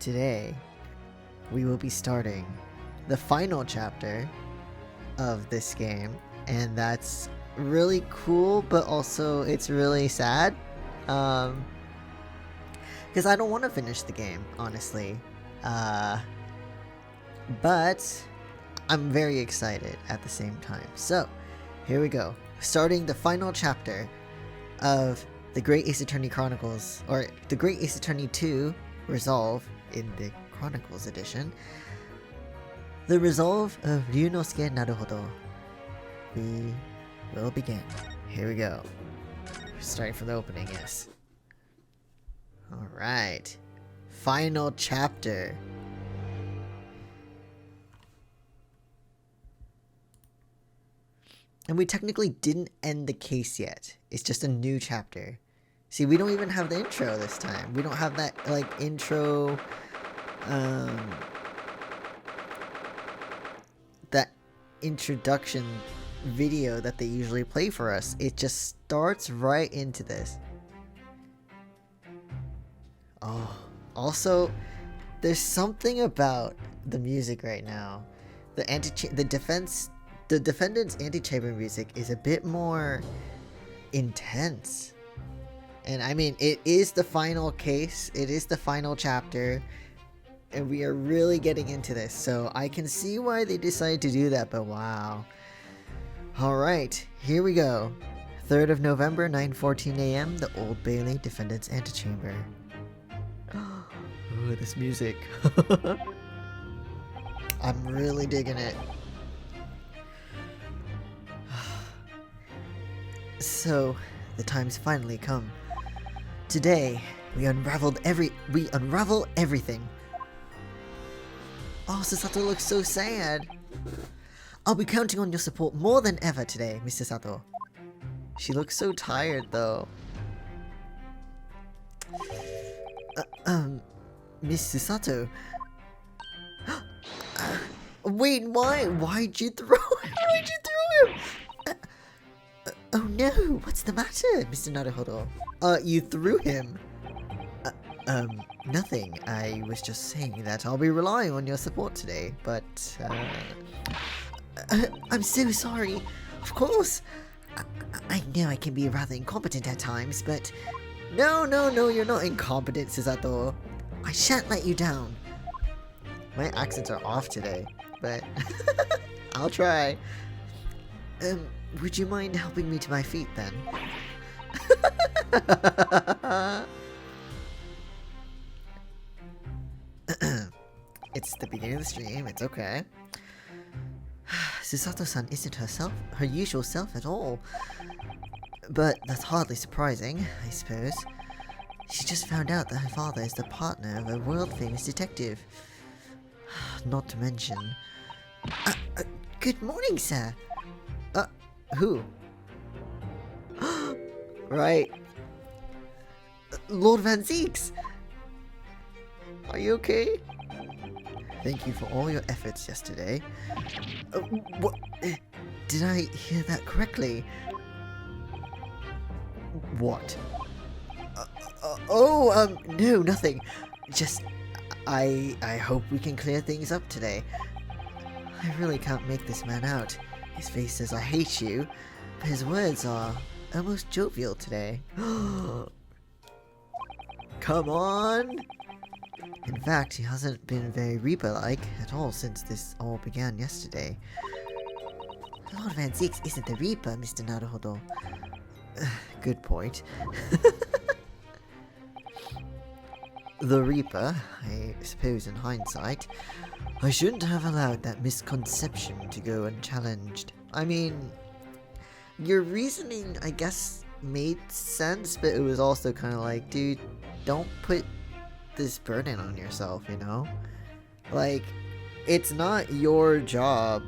today we will be starting the final chapter of this game, and that's really cool, but also it's really sad. Because I don't want to finish the game, honestly. But I'm very excited at the same time. So, here we go. Starting the final chapter of the Great Ace Attorney Chronicles, or the Great Ace Attorney 2 Resolve in the Chronicles edition. The Resolve of Ryunosuke Naruhodo. We will begin. Here we go. Starting from the opening, yes. Alright. Final chapter. And we technically didn't end the case yet. It's just a new chapter. See, we don't even have the intro this time. We don't have that, like, intro, that introduction video that they usually play for us. It just starts right into this. Oh, also, there's something about the music right now. The defendant's anti-chamber music is a bit more intense. And I mean, it is the final case, it is the final chapter, and we are really getting into this, so I can see why they decided to do that, but wow. Alright, here we go. 3rd of November, 9:14 a.m., the Old Bailey Defendant's Antechamber. Oh, this music. I'm really digging it. So, the time's finally come. Today, we unravel everything. Oh, Susato looks so sad. I'll be counting on your support more than ever today, Mr. Sato. She looks so tired, though. Miss Susato. Wait, why? Why'd you throw him? Why'd you throw him? Oh no, what's the matter, Mr. Naruhodo? You threw him. Nothing. I was just saying that I'll be relying on your support today, but, I'm so sorry. Of course. I know I can be rather incompetent at times, but... No, you're not incompetent, Susato. I shan't let you down. My accents are off today, but... I'll try. Would you mind helping me to my feet, then? It's the beginning of the stream, it's okay. Susato-san isn't her usual self at all. But that's hardly surprising, I suppose. She just found out that her father is the partner of a world-famous detective. Not to mention... good morning, sir! Who? Right. Lord Van Zeeks! Are you okay? Thank you for all your efforts yesterday. What? Did I hear that correctly? What? No, nothing. Just, I hope we can clear things up today. I really can't make this man out. His face says I hate you, but his words are almost jovial today. Come on! In fact, he hasn't been very Reaper-like at all since this all began yesterday. Lord Van Zeeks isn't the Reaper, Mr. Naruhodo. Good point. The Reaper, I suppose in hindsight, I shouldn't have allowed that misconception to go unchallenged. I mean, your reasoning, I guess, made sense, but it was also kind of like, dude, don't put this burden on yourself, you know? Like, it's not your job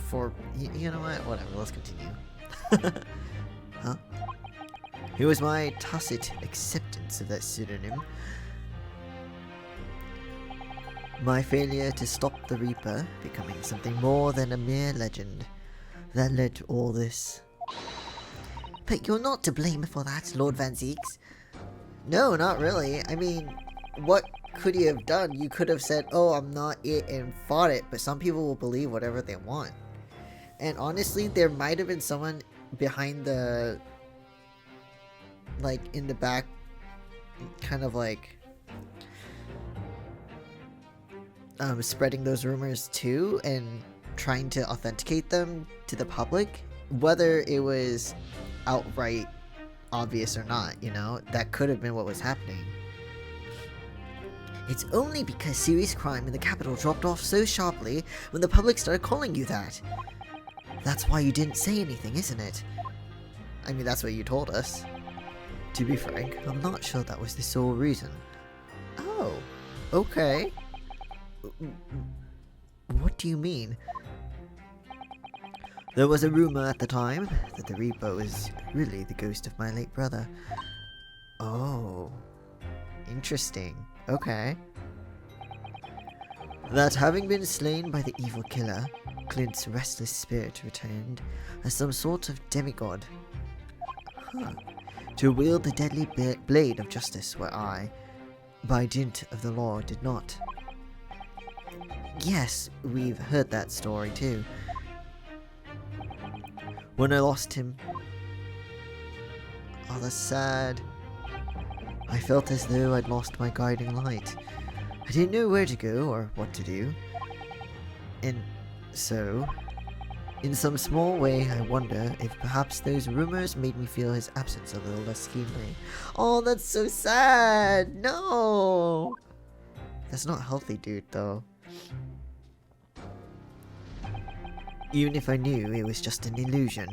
for... You know what? Whatever, let's continue. Huh? It was my tacit acceptance of that pseudonym. My failure to stop the Reaper becoming something more than a mere legend that led to all this. But you're not to blame for that, Lord Van Zeeks. No, not really. I mean, what could you have done? You could have said, oh, I'm not it, and fought it, but some people will believe whatever they want. And honestly, there might have been someone behind the, like, in the back, kind of like, spreading those rumors too, and trying to authenticate them to the public, whether it was outright obvious or not, you know, that could have been what was happening. It's only because serious crime in the capital dropped off so sharply when the public started calling you that. That's why you didn't say anything, isn't it? I mean, that's what you told us. To be frank, I'm not sure that was the sole reason. Oh, okay. What do you mean? There was a rumor at the time that the Reaper was really the ghost of my late brother. Oh, interesting. Okay. That having been slain by the evil killer, Clint's restless spirit returned as some sort of demigod. Huh. To wield the deadly blade of justice where I, by dint of the law, did not. Yes, we've heard that story too. When I lost him, oh, that's sad. I felt as though I'd lost my guiding light. I didn't know where to go or what to do. And so, in some small way, I wonder if perhaps those rumors made me feel his absence a little less keenly. Oh, that's so sad! No! That's not healthy, dude, though. Even if I knew it was just an illusion.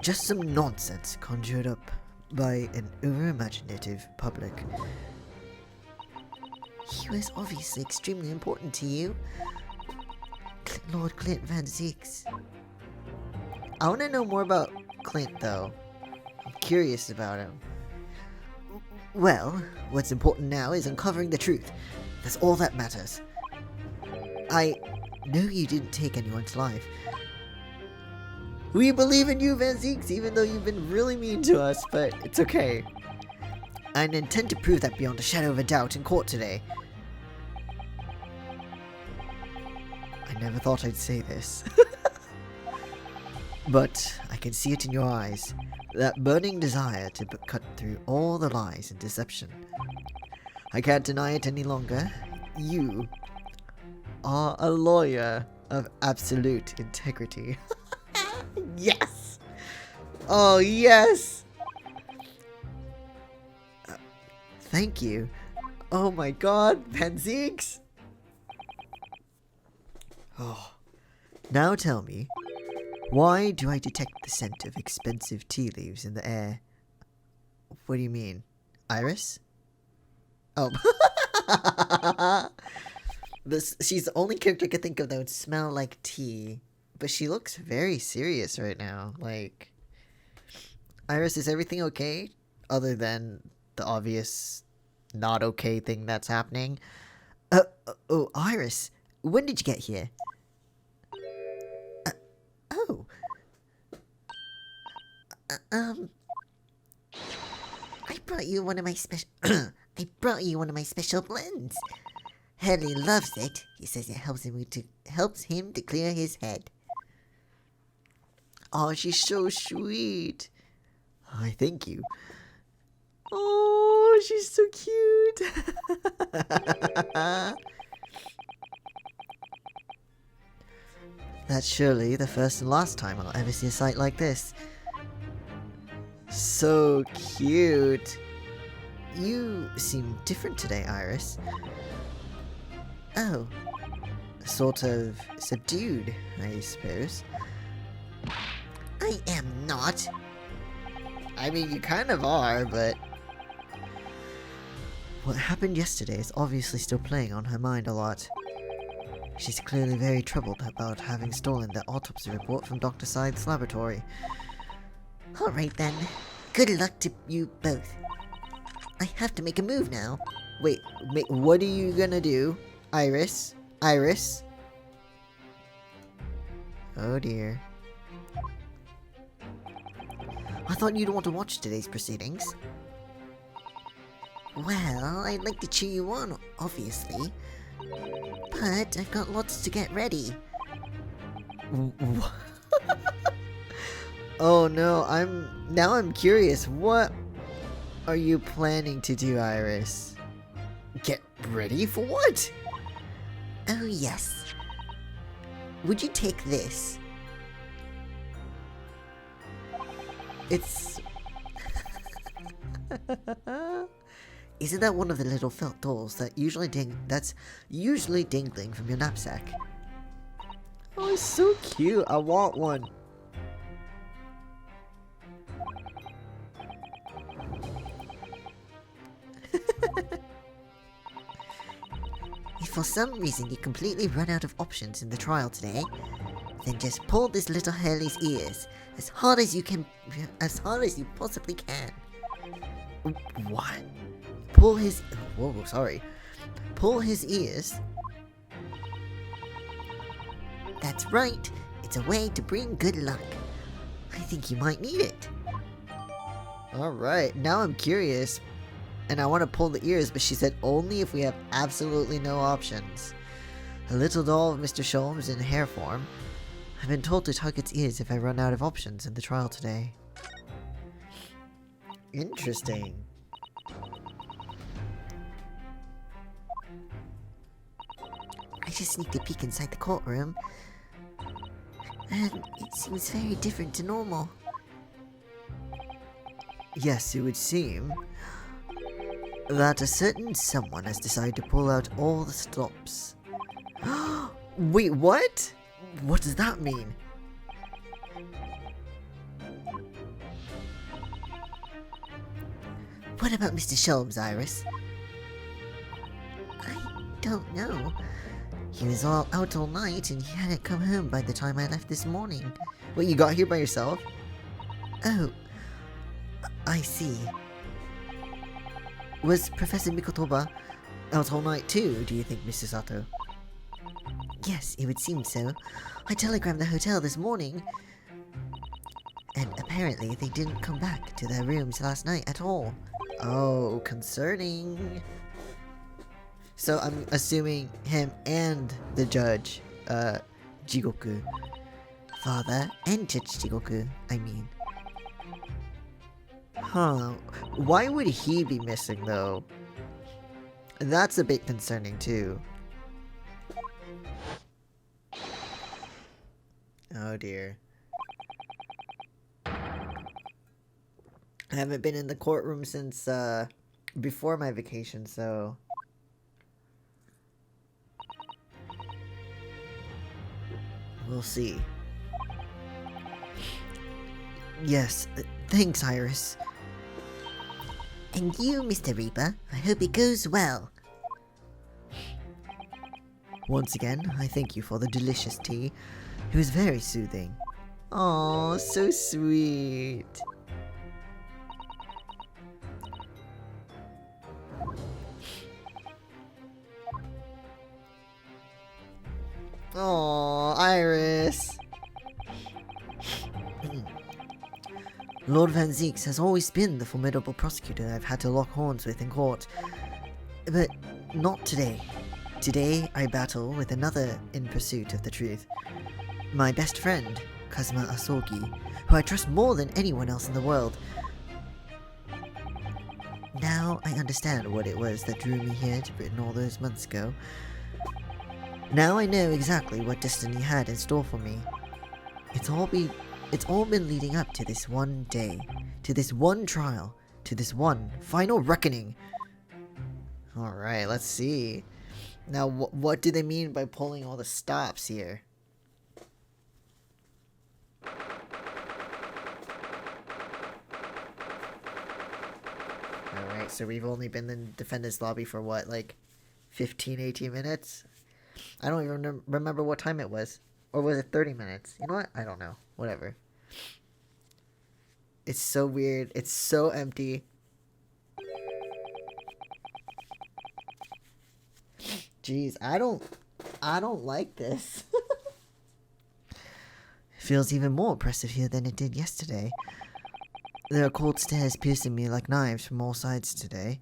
Just some nonsense conjured up by an over-imaginative public. He was obviously extremely important to you. Lord Clint Van Zeeks. I want to know more about Clint, though. I'm curious about him. Well, what's important now is uncovering the truth. That's all that matters. I know you didn't take anyone's life. We believe in you, Van Zeeks, even though you've been really mean to us, but it's okay. I intend to prove that beyond a shadow of a doubt in court today. I never thought I'd say this. But I can see it in your eyes. That burning desire to cut through all the lies and deception. I can't deny it any longer. You are a lawyer of absolute integrity. Yes! Oh, yes! Thank you. Oh my god, Van Zeeks! Oh. Now tell me, why do I detect the scent of expensive tea leaves in the air? What do you mean? Iris? Oh. She's the only character I could think of that would smell like tea. But she looks very serious right now. Like, Iris, is everything okay? Other than the obvious not okay thing that's happening. Oh, Iris, when did you get here? Oh. I brought you one of my special... I brought you one of my special blends. Harley loves it. He says it helps him to clear his head. Oh, she's so sweet. I thank you. Oh, she's so cute. That's surely the first and last time I'll ever see a sight like this. So cute. You seem different today, Iris. Oh. Sort of subdued, I suppose. I am not. I mean, you kind of are, but... What happened yesterday is obviously still playing on her mind a lot. She's clearly very troubled about having stolen the autopsy report from Dr. Scythe's laboratory. Alright then. Good luck to you both. I have to make a move now. Wait, what are you gonna do? Iris? Iris? Oh dear. I thought you'd want to watch today's proceedings. Well, I'd like to cheer you on, obviously. But I've got lots to get ready. Oh no, I'm curious. What are you planning to do, Iris? Get ready for what? Oh yes. Would you take this? It's... Isn't that one of the little felt dolls that's usually dangling from your knapsack? Oh, it's so cute. I want one. If for some reason you completely run out of options in the trial today, then just pull this little Hurley's ears as hard as you possibly can. What? Pull his... Whoa, sorry. Pull his ears. That's right. It's a way to bring good luck. I think you might need it. Alright, now I'm curious. And I want to pull the ears, but she said only if we have absolutely no options. A little doll of Mr. Sholmes in hair form. I've been told to tug its ears if I run out of options in the trial today. Interesting. I just sneaked a peek inside the courtroom, and it seems very different to normal. Yes, it would seem that a certain someone has decided to pull out all the stops. Wait, what? What does that mean? What about Mr. Sholmes, Iris? I don't know. He was out all night and he hadn't come home by the time I left this morning. Wait, you got here by yourself? Oh, I see. Was Professor Mikotoba out all night too, do you think, Mr. Sato? Yes, it would seem so. I telegrammed the hotel this morning. And apparently they didn't come back to their rooms last night at all. Oh, concerning. So I'm assuming him and the judge, Jigoku. Father and Judge Jigoku, I mean. Huh. Why would he be missing though? That's a bit concerning too. Oh dear. I haven't been in the courtroom since before my vacation, so we'll see. Yes, thanks, Iris. And you, Mr. Reaper, I hope it goes well. Once again, I thank you for the delicious tea. It was very soothing. Oh, so sweet. Oh, Iris. Lord Van Zeeks has always been the formidable prosecutor I've had to lock horns with in court. But not today. Today I battle with another in pursuit of the truth. My best friend, Kazuma Asogi, who I trust more than anyone else in the world. Now I understand what it was that drew me here to Britain all those months ago. Now I know exactly what destiny had in store for me. It's all been leading up to this one day, to this one trial, to this one final reckoning. Alright, let's see. Now, what do they mean by pulling all the stops here? Alright, so we've only been in the defendant's lobby for what, like 15, 18 minutes? I don't even remember what time it was. Or was it 30 minutes? You know what? I don't know. Whatever. It's so weird. It's so empty. Jeez, I don't like this. It feels even more oppressive here than it did yesterday. There are cold stares piercing me like knives from all sides today.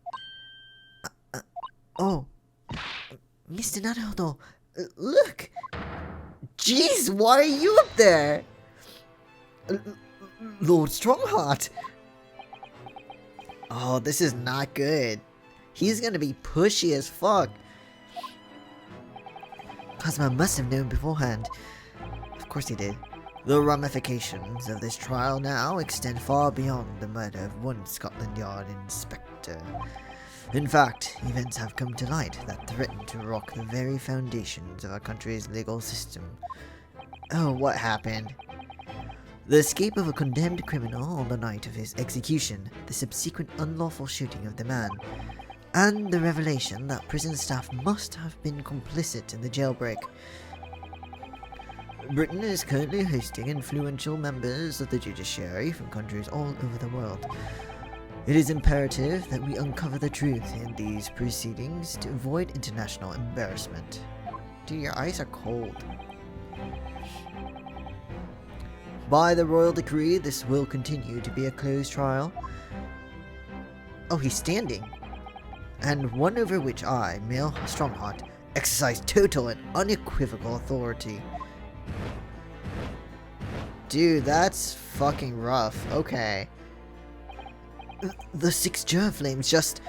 Oh, Mr. Naruto, look! Jeez, why are you up there? Lord Strongheart! Oh, this is not good. He's gonna be pushy as fuck. Cosmo must have known beforehand. Of course he did. The ramifications of this trial now extend far beyond the murder of one Scotland Yard inspector. In fact, events have come to light that threaten to rock the very foundations of our country's legal system. Oh, what happened? The escape of a condemned criminal on the night of his execution, the subsequent unlawful shooting of the man, and the revelation that prison staff must have been complicit in the jailbreak. Britain is currently hosting influential members of the judiciary from countries all over the world. It is imperative that we uncover the truth in these proceedings to avoid international embarrassment. Dude, your eyes are cold. By the royal decree, this will continue to be a closed trial. Oh, he's standing. And one over which I, male Strongheart, exercise total and unequivocal authority. Dude, that's fucking rough. Okay. The 6 gerflames just...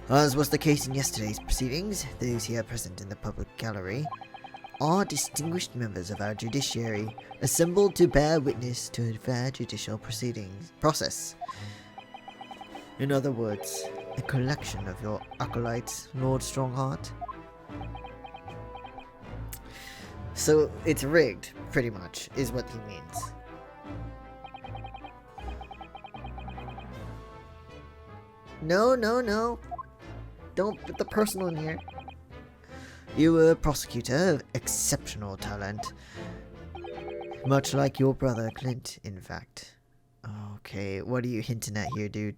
As was the case in yesterday's proceedings, those here present in the public gallery are distinguished members of our judiciary, assembled to bear witness to a fair judicial process. In other words, a collection of your acolytes, Lord Strongheart. So it's rigged, pretty much, is what he means. No, no, no. Don't put the personal in here. You were a prosecutor of exceptional talent. Much like your brother Clint, in fact. Okay, what are you hinting at here, dude?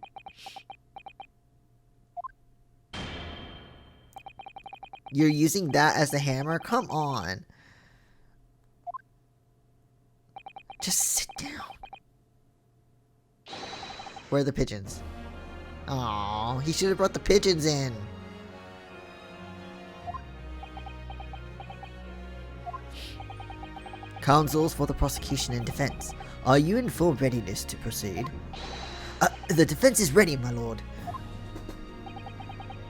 You're using that as the hammer? Come on. Just sit down. Where are the pigeons? Aw, he should have brought the pigeons in. Counsels for the prosecution and defense. Are you in full readiness to proceed? The defense is ready, my lord.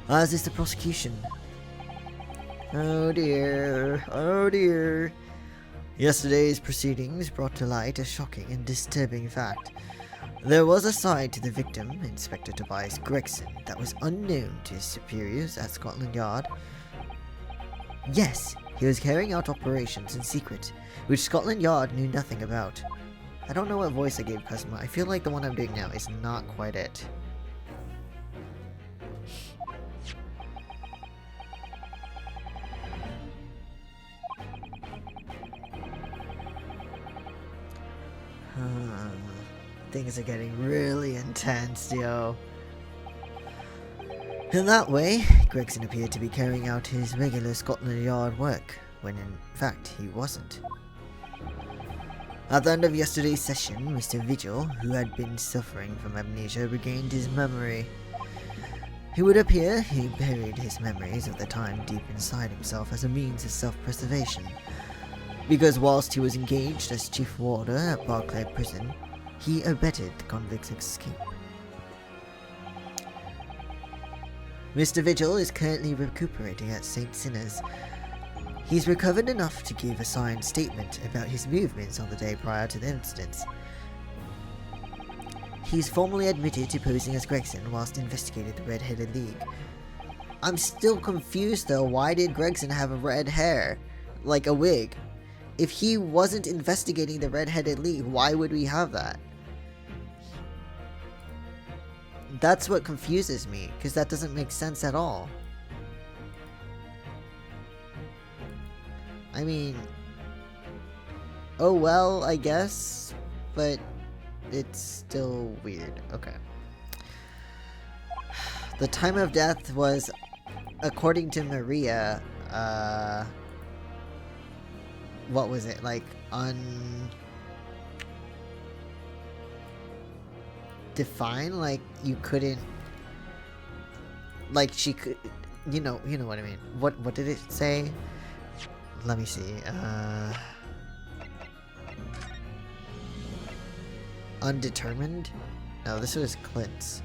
As is the prosecution. Oh dear, oh dear. Yesterday's proceedings brought to light a shocking and disturbing fact. There was a side to the victim, Inspector Tobias Gregson, that was unknown to his superiors at Scotland Yard. Yes, he was carrying out operations in secret, which Scotland Yard knew nothing about. I don't know what voice I gave Cosmo. I feel like the one I'm doing now is not quite it. Things are getting really intense, yo. In that way, Gregson appeared to be carrying out his regular Scotland Yard work, when in fact he wasn't. At the end of yesterday's session, Mr. Vigil, who had been suffering from amnesia, regained his memory. It would appear he buried his memories of the time deep inside himself as a means of self-preservation, because whilst he was engaged as chief warder at Barclay Prison, he abetted the convict's escape. Mr. Vigil is currently recuperating at St. Sinner's. He's recovered enough to give a signed statement about his movements on the day prior to the incident. He's formally admitted to posing as Gregson whilst investigating the Red-Headed League. I'm still confused though, why did Gregson have a red hair? Like a wig? If he wasn't investigating the Red-Headed League, why would we have that? That's what confuses me, because that doesn't make sense at all. I mean, oh well, I guess, but it's still weird. Okay. The time of death was, according to Maria, what was it, like, undefined? Like, you couldn't, like she could, you know what I mean. What did it say? Let me see. Undetermined? No, this was Clint's.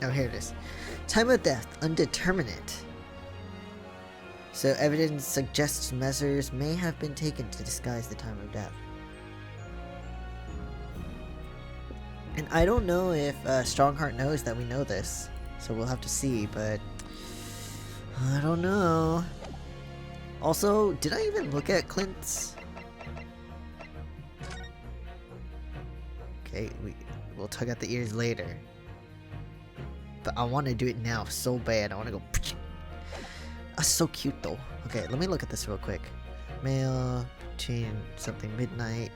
Oh, here it is. Time of death, undeterminate. So evidence suggests measures may have been taken to disguise the time of death. And I don't know if Strongheart knows that we know this. So we'll have to see, but I don't know. Also, did I even look at Clint's? Okay, we'll tug at the ears later. But I want to do it now so bad. I want to go. That's so cute though. Okay, let me look at this real quick. Male, between something midnight.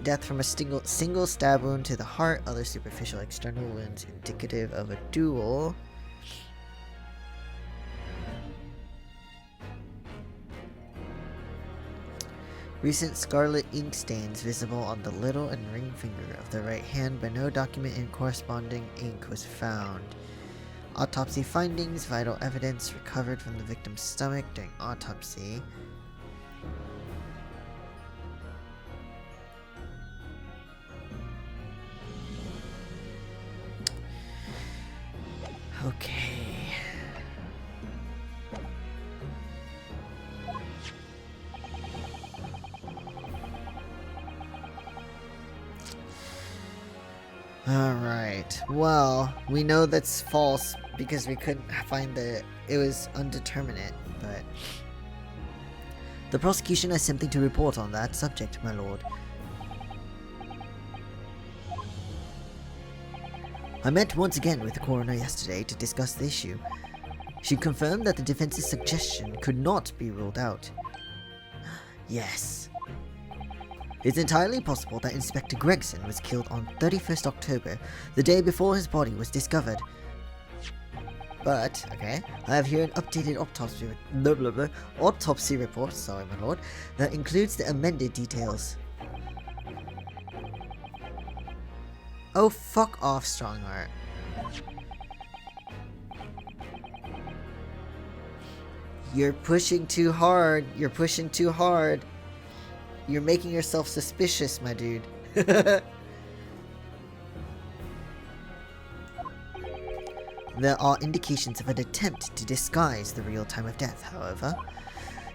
Death from a single stab wound to the heart. Other superficial external wounds indicative of a duel. Recent scarlet ink stains visible on the little and ring finger of the right hand, but no document in corresponding ink was found. Autopsy findings, vital evidence recovered from the victim's stomach during autopsy. Okay. Alright, well, we know that's false because we couldn't find it was undeterminate, but the prosecution has something to report on that subject, my lord. I met once again with the coroner yesterday to discuss the issue. She confirmed that the defense's suggestion could not be ruled out. Yes. It's entirely possible that Inspector Gregson was killed on 31st October, the day before his body was discovered. But, okay, I have here an updated autopsy report, sorry my lord, that includes the amended details. Oh, fuck off, Strongheart. You're pushing too hard. You're pushing too hard. You're making yourself suspicious, my dude. There are indications of an attempt to disguise the real time of death, however.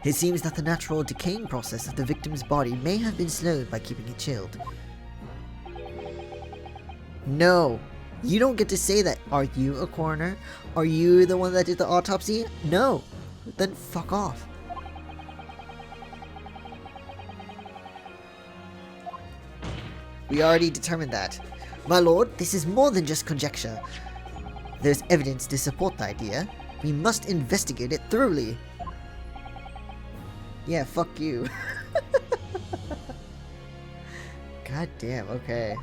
It seems that the natural decaying process of the victim's body may have been slowed by keeping it chilled. No, you don't get to say that. Are you a coroner? Are you the one that did the autopsy? No, then fuck off. We already determined that. My lord, this is more than just conjecture. There's evidence to support the idea. We must investigate it thoroughly. Yeah, fuck you. God damn, okay.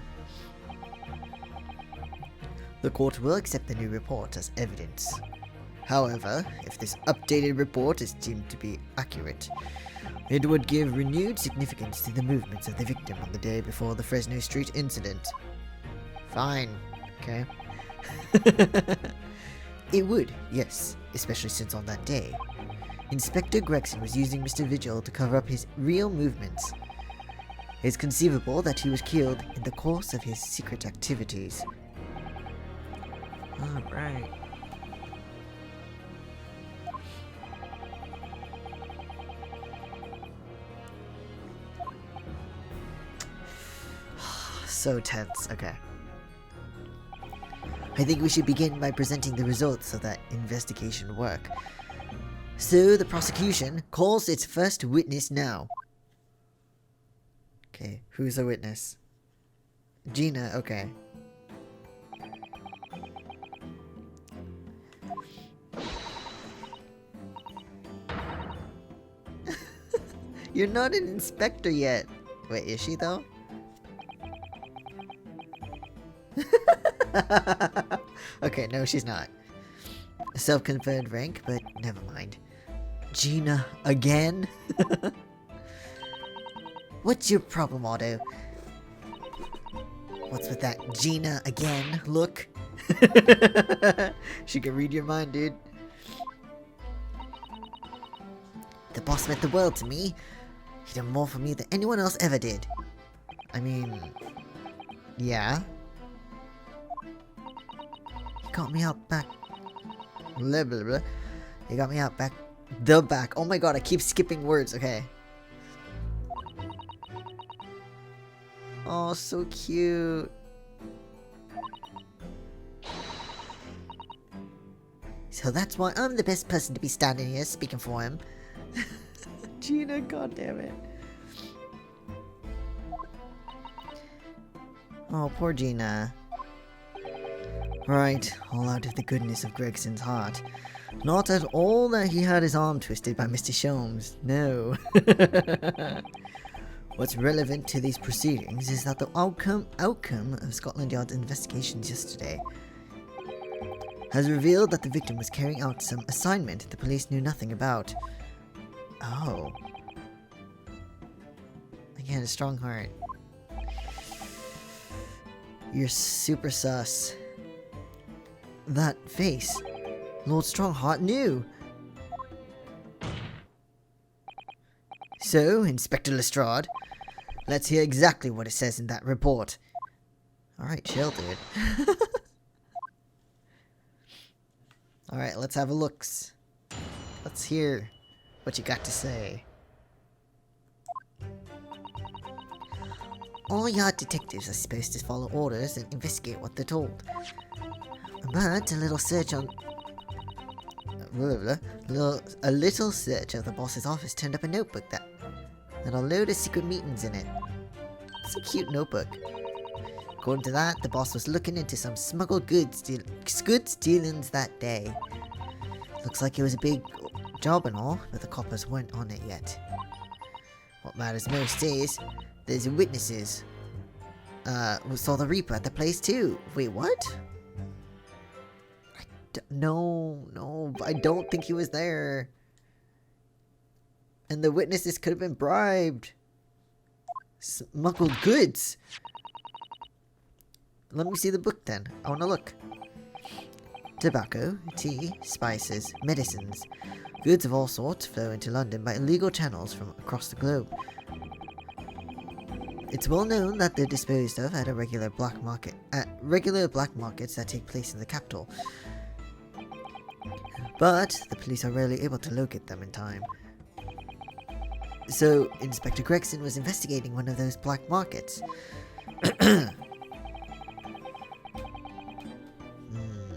The court will accept the new report as evidence. However, if this updated report is deemed to be accurate, it would give renewed significance to the movements of the victim on the day before the Fresno Street incident. Fine, okay. It would, yes, especially since on that day, Inspector Gregson was using Mr. Vigil to cover up his real movements. It's conceivable that he was killed in the course of his secret activities. Alright. So tense, okay. I think we should begin by presenting the results of that investigation work. So the prosecution calls its first witness now. Okay, who's the witness? Gina, okay. You're not an inspector yet. Wait, is she though? Okay, no, she's not. Self-conferred rank, but never mind. Gina again? What's your problem, Otto? What's with that Gina again? Look. She can read your mind, dude. The boss meant the world to me. He did more for me than anyone else ever did. I mean, yeah. He got me out back. Blah, blah, blah. He got me out back. The back. Oh my god, I keep skipping words. Okay. Oh, so cute. So that's why I'm the best person to be standing here speaking for him. Gina, goddammit. Oh, poor Gina. Right, all out of the goodness of Gregson's heart. Not at all that he had his arm twisted by Mr. Sholmes. No. What's relevant to these proceedings is that the outcome of Scotland Yard's investigations yesterday has revealed that the victim was carrying out some assignment the police knew nothing about. Oh. Again, a strong heart. You're super sus. That face. Lord Strongheart knew. So, Inspector Lestrade, let's hear exactly what it says in that report. Alright, chill, dude. Alright, let's have a look. Let's hear what you got to say. All Yard detectives are supposed to follow orders and investigate what they're told. But a little search on... a little search of the boss's office turned up a notebook that had a load of secret meetings in it. It's a cute notebook. According to that, the boss was looking into some smuggled goods dealings that day. Looks like it was a big job and all, but the coppers weren't on it yet. What matters most is, there's witnesses. We saw the Reaper at the place too. Wait, what? No, I don't think he was there. And the witnesses could have been bribed. Smuggled goods. Let me see the book then. I want to look. Tobacco, tea, spices, medicines. Goods of all sorts flow into London by illegal channels from across the globe. It's well known that they're disposed of at regular black markets that take place in the capital. But the police are rarely able to locate them in time. So, Inspector Gregson was investigating one of those black markets.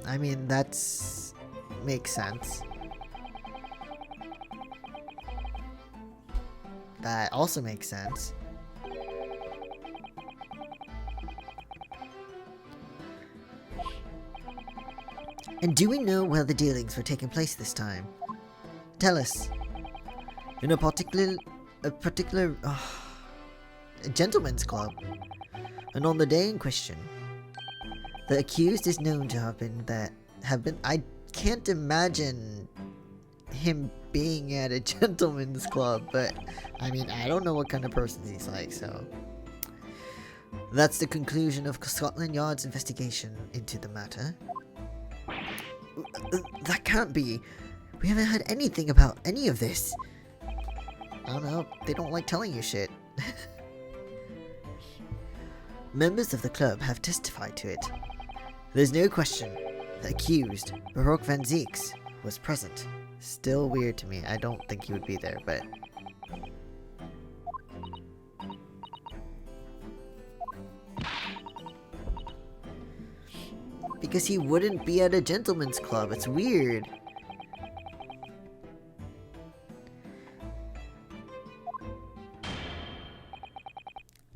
I mean, that's... makes sense. That also makes sense. And do we know where the dealings were taking place this time? Tell us. In a particular gentleman's club. And on the day in question, the accused is known to have been I can't imagine him being at a gentleman's club, but I mean, I don't know what kind of person he's like, so. That's the conclusion of Scotland Yard's investigation into the matter. That can't be. We haven't heard anything about any of this. I don't know, they don't like telling you shit. Members of the club have testified to it. There's no question the accused, Baroque Van Zeeks, was present. Still weird to me. I don't think he would be there, but... Because he wouldn't be at a gentleman's club. It's weird.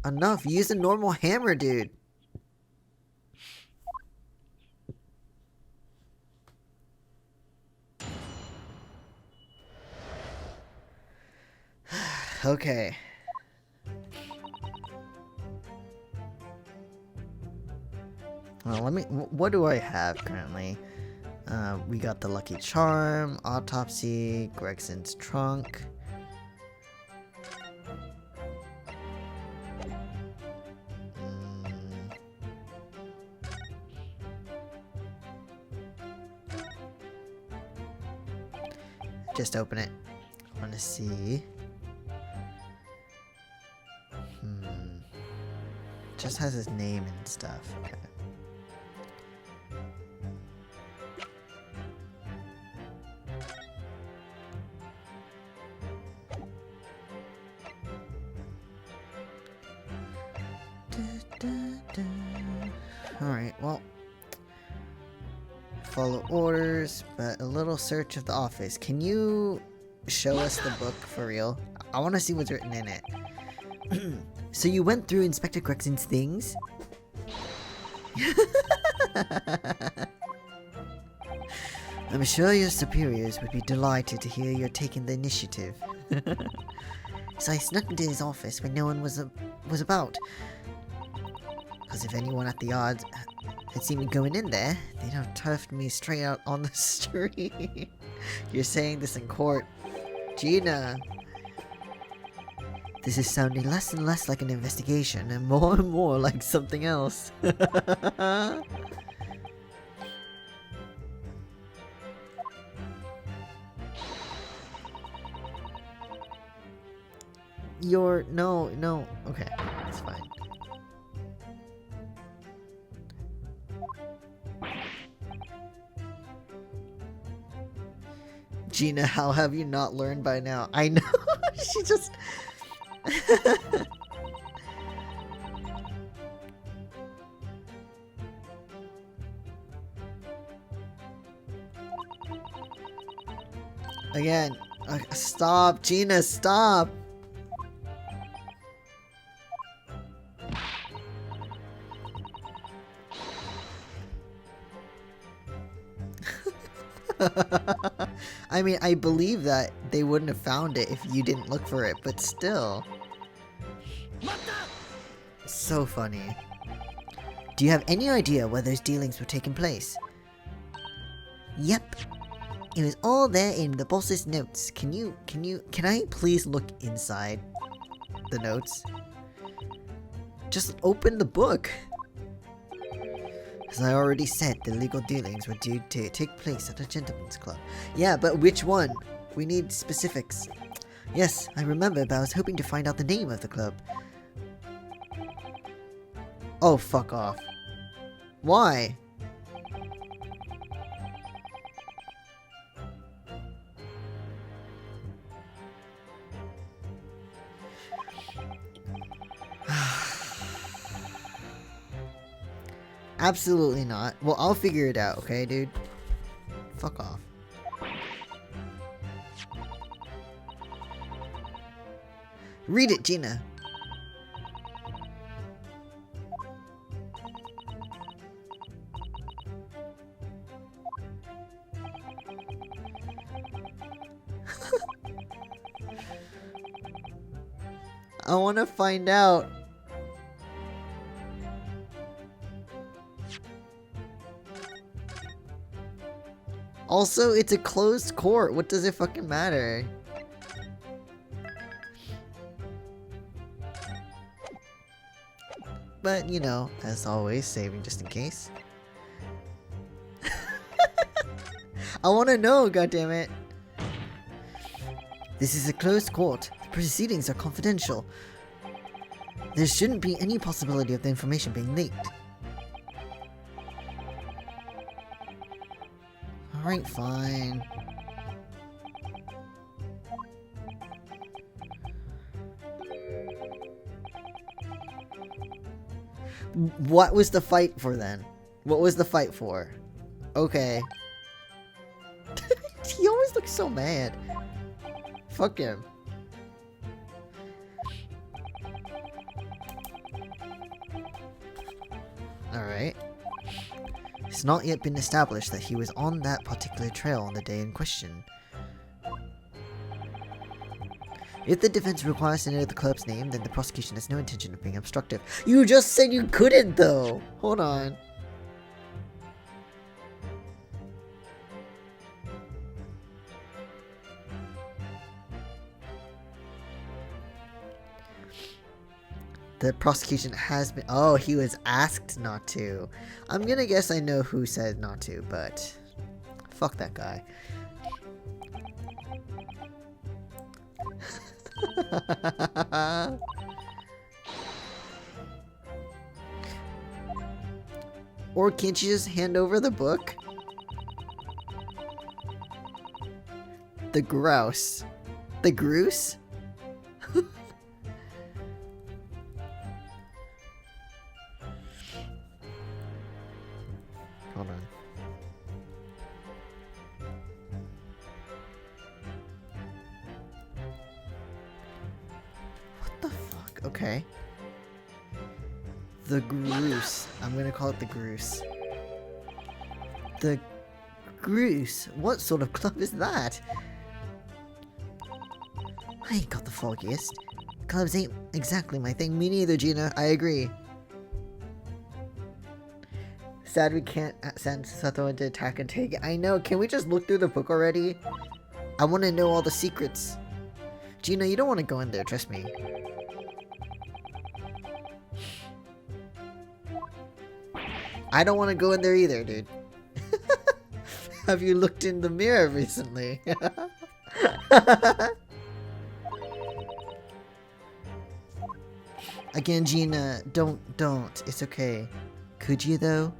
Enough. Use a normal hammer, dude. Okay. Well, what do I have currently? We got the Lucky Charm, Autopsy, Gregson's Trunk. Just open it. I want to see. Just has his name and stuff. Okay. Alright, well. Follow orders, but a little search of the office. Can you show us the book for real? I want to see what's written in it. So you went through Inspector Grexon's things? I'm sure your superiors would be delighted to hear you're taking the initiative. So I snuck into his office when no one was about. Because if anyone at the yard had seen me going in there, they'd have turfed me straight out on the street. You're saying this in court. Gina! This is sounding less and less like an investigation and more like something else. No, okay, it's fine. Gina, how have you not learned by now? I know, she just... Again, stop, Gina, stop! I mean, I believe that they wouldn't have found it if you didn't look for it, but still. So funny. Do you have any idea where those dealings were taking place? Yep. It was all there in the boss's notes. Can I please look inside the notes? Just open the book. As I already said, the legal dealings were due to take place at a gentleman's club. Yeah, but which one? We need specifics. Yes, I remember, but I was hoping to find out the name of the club. Oh, fuck off. Why? Absolutely not. Well, I'll figure it out, okay, dude? Fuck off. Read it, Gina. I want to find out. Also, it's a closed court. What does it fucking matter? But, you know, as always, saving just in case. I want to know, goddammit. This is a closed court. The proceedings are confidential. There shouldn't be any possibility of the information being leaked. Alright, fine. What was the fight for then? What was the fight for? Okay. He always looks so mad. Fuck him. Alright. It's not yet been established that he was on that particular trail on the day in question. If the defense requires to know the club's name, then the prosecution has no intention of being obstructive. You just said you couldn't, though! Hold on. The prosecution has been... Oh, he was asked not to. I'm gonna guess I know who said not to, but... Fuck that guy. Or can't you just hand over the book? The grouse. The grouse? Hold on. What the fuck? Okay. The grouse. I'm gonna call it the grouse. The grouse? What sort of club is that? I ain't got the foggiest. Clubs ain't exactly my thing. Me neither, Gina. I agree. Sad we can't send Sato into attack and take it. I know. Can we just look through the book already? I want to know all the secrets. Gina, you don't want to go in there. Trust me. I don't want to go in there either, dude. Have you looked in the mirror recently? Again, Gina, don't. It's okay. Could you, though?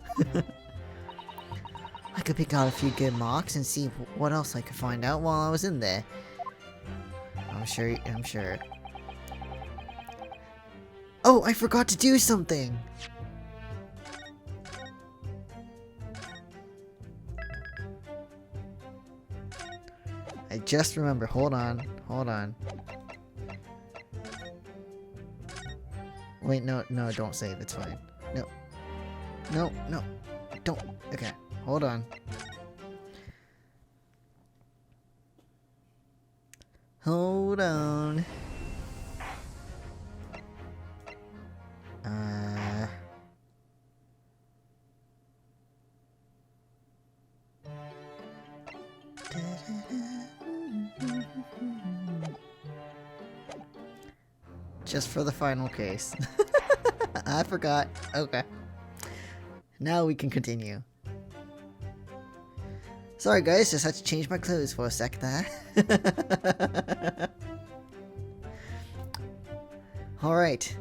I could pick out a few good marks and see what else I could find out while I was in there. I'm sure. Oh, I forgot to do something! I just remember. Hold on. Wait, no, don't save. It's fine. No. Don't. Okay, hold on. Just for the final case. I forgot. Okay. Now we can continue. Sorry guys, just had to change my clothes for a sec there. Alright.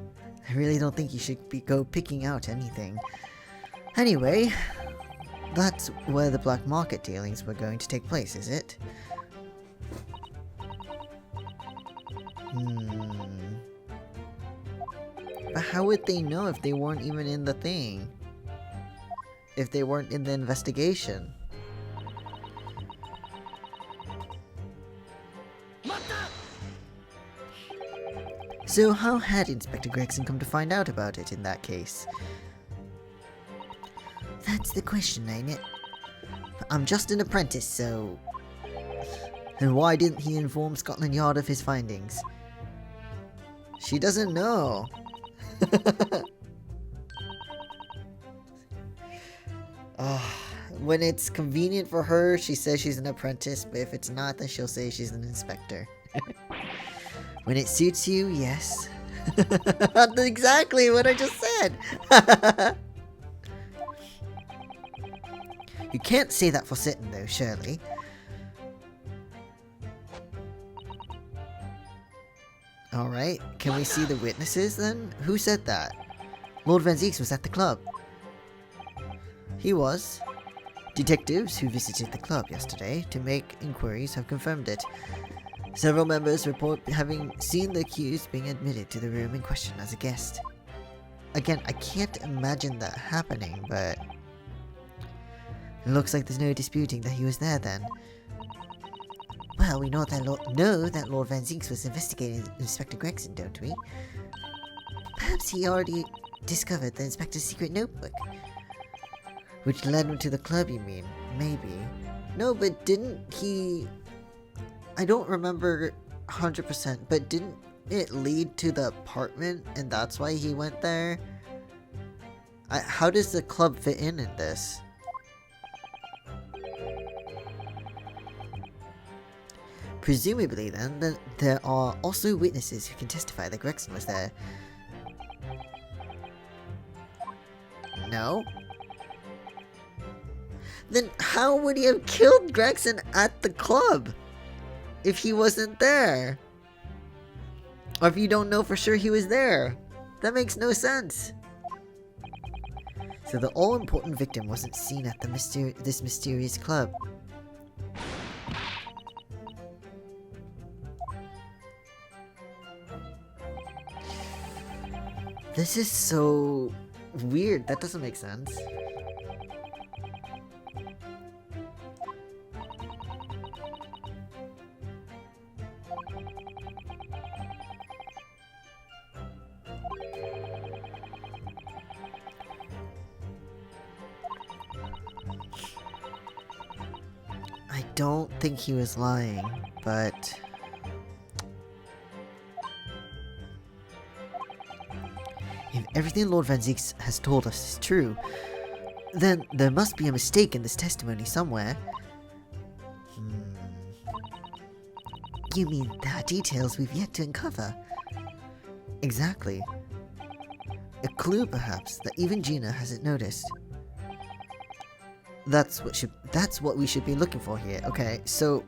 I really don't think you should go picking out anything. Anyway, that's where the black market dealings were going to take place, is it? But how would they know if they weren't even in the thing? If they weren't in the investigation? So how had Inspector Gregson come to find out about it in that case? That's the question, ain't it? I'm just an apprentice, so... And why didn't he inform Scotland Yard of his findings? She doesn't know. When it's convenient for her, she says she's an apprentice, but if it's not, then she'll say she's an inspector. When it suits you, yes. That's exactly what I just said. You can't say that for certain, though, surely. Alright, can we see the witnesses then? Who said that? Lord Van Zieks was at the club. He was. Detectives who visited the club yesterday to make inquiries have confirmed it. Several members report having seen the accused being admitted to the room in question as a guest. Again, I can't imagine that happening, but... It looks like there's no disputing that he was there then. Well, we know that Lord Van Zieks was investigating Inspector Gregson, don't we? Perhaps he already discovered the Inspector's secret notebook. Which led him to the club, you mean? Maybe. No, but didn't he... I don't remember 100%, but didn't it lead to the apartment and that's why he went there? How does the club fit in this? Presumably then, there are also witnesses who can testify that Gregson was there. No? Then how would he have killed Gregson at the club if he wasn't there? Or if you don't know for sure he was there? That makes no sense. So the all-important victim wasn't seen at this mysterious club. This is so weird. That doesn't make sense. I don't think he was lying, but... if everything Lord Van Zieks has told us is true, then there must be a mistake in this testimony somewhere. You mean there are details we've yet to uncover? Exactly. A clue, perhaps, that even Gina hasn't noticed. That's what we should be looking for here. Okay, so...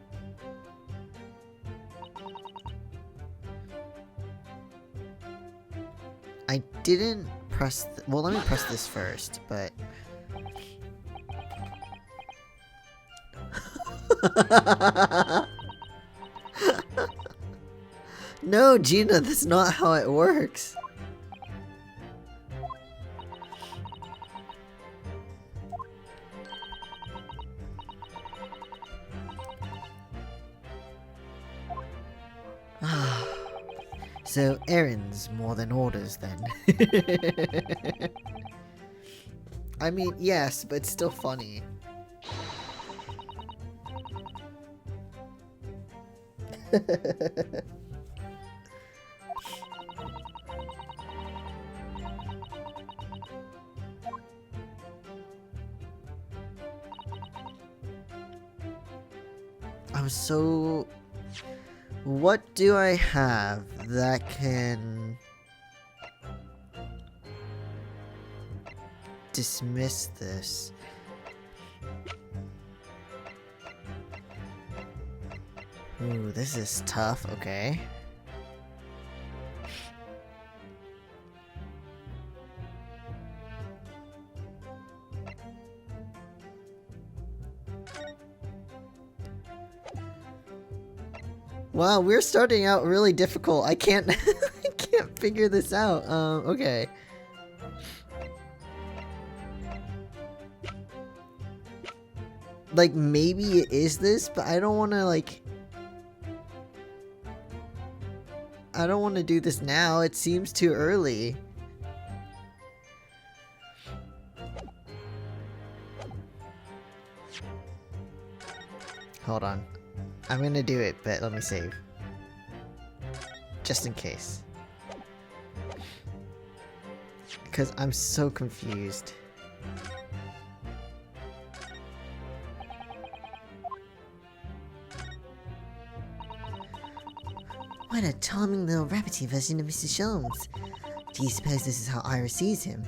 I didn't press... well, let me press this first, but... No, Gina, that's not how it works. So, errands more than orders, then. I mean, yes, but it's still funny. I'm so... what do I have that can dismiss this? Ooh, this is tough, okay. Wow, we're starting out really difficult. I can't I can't figure this out. Okay. Like, maybe it is this, but I don't want to, like... I don't want to do this now. It seems too early. Hold on. I'm gonna do it, but let me save. Just in case. Because I'm so confused. What a charming little rabbity version of Mr. Sholmes. Do you suppose this is how Ira sees him?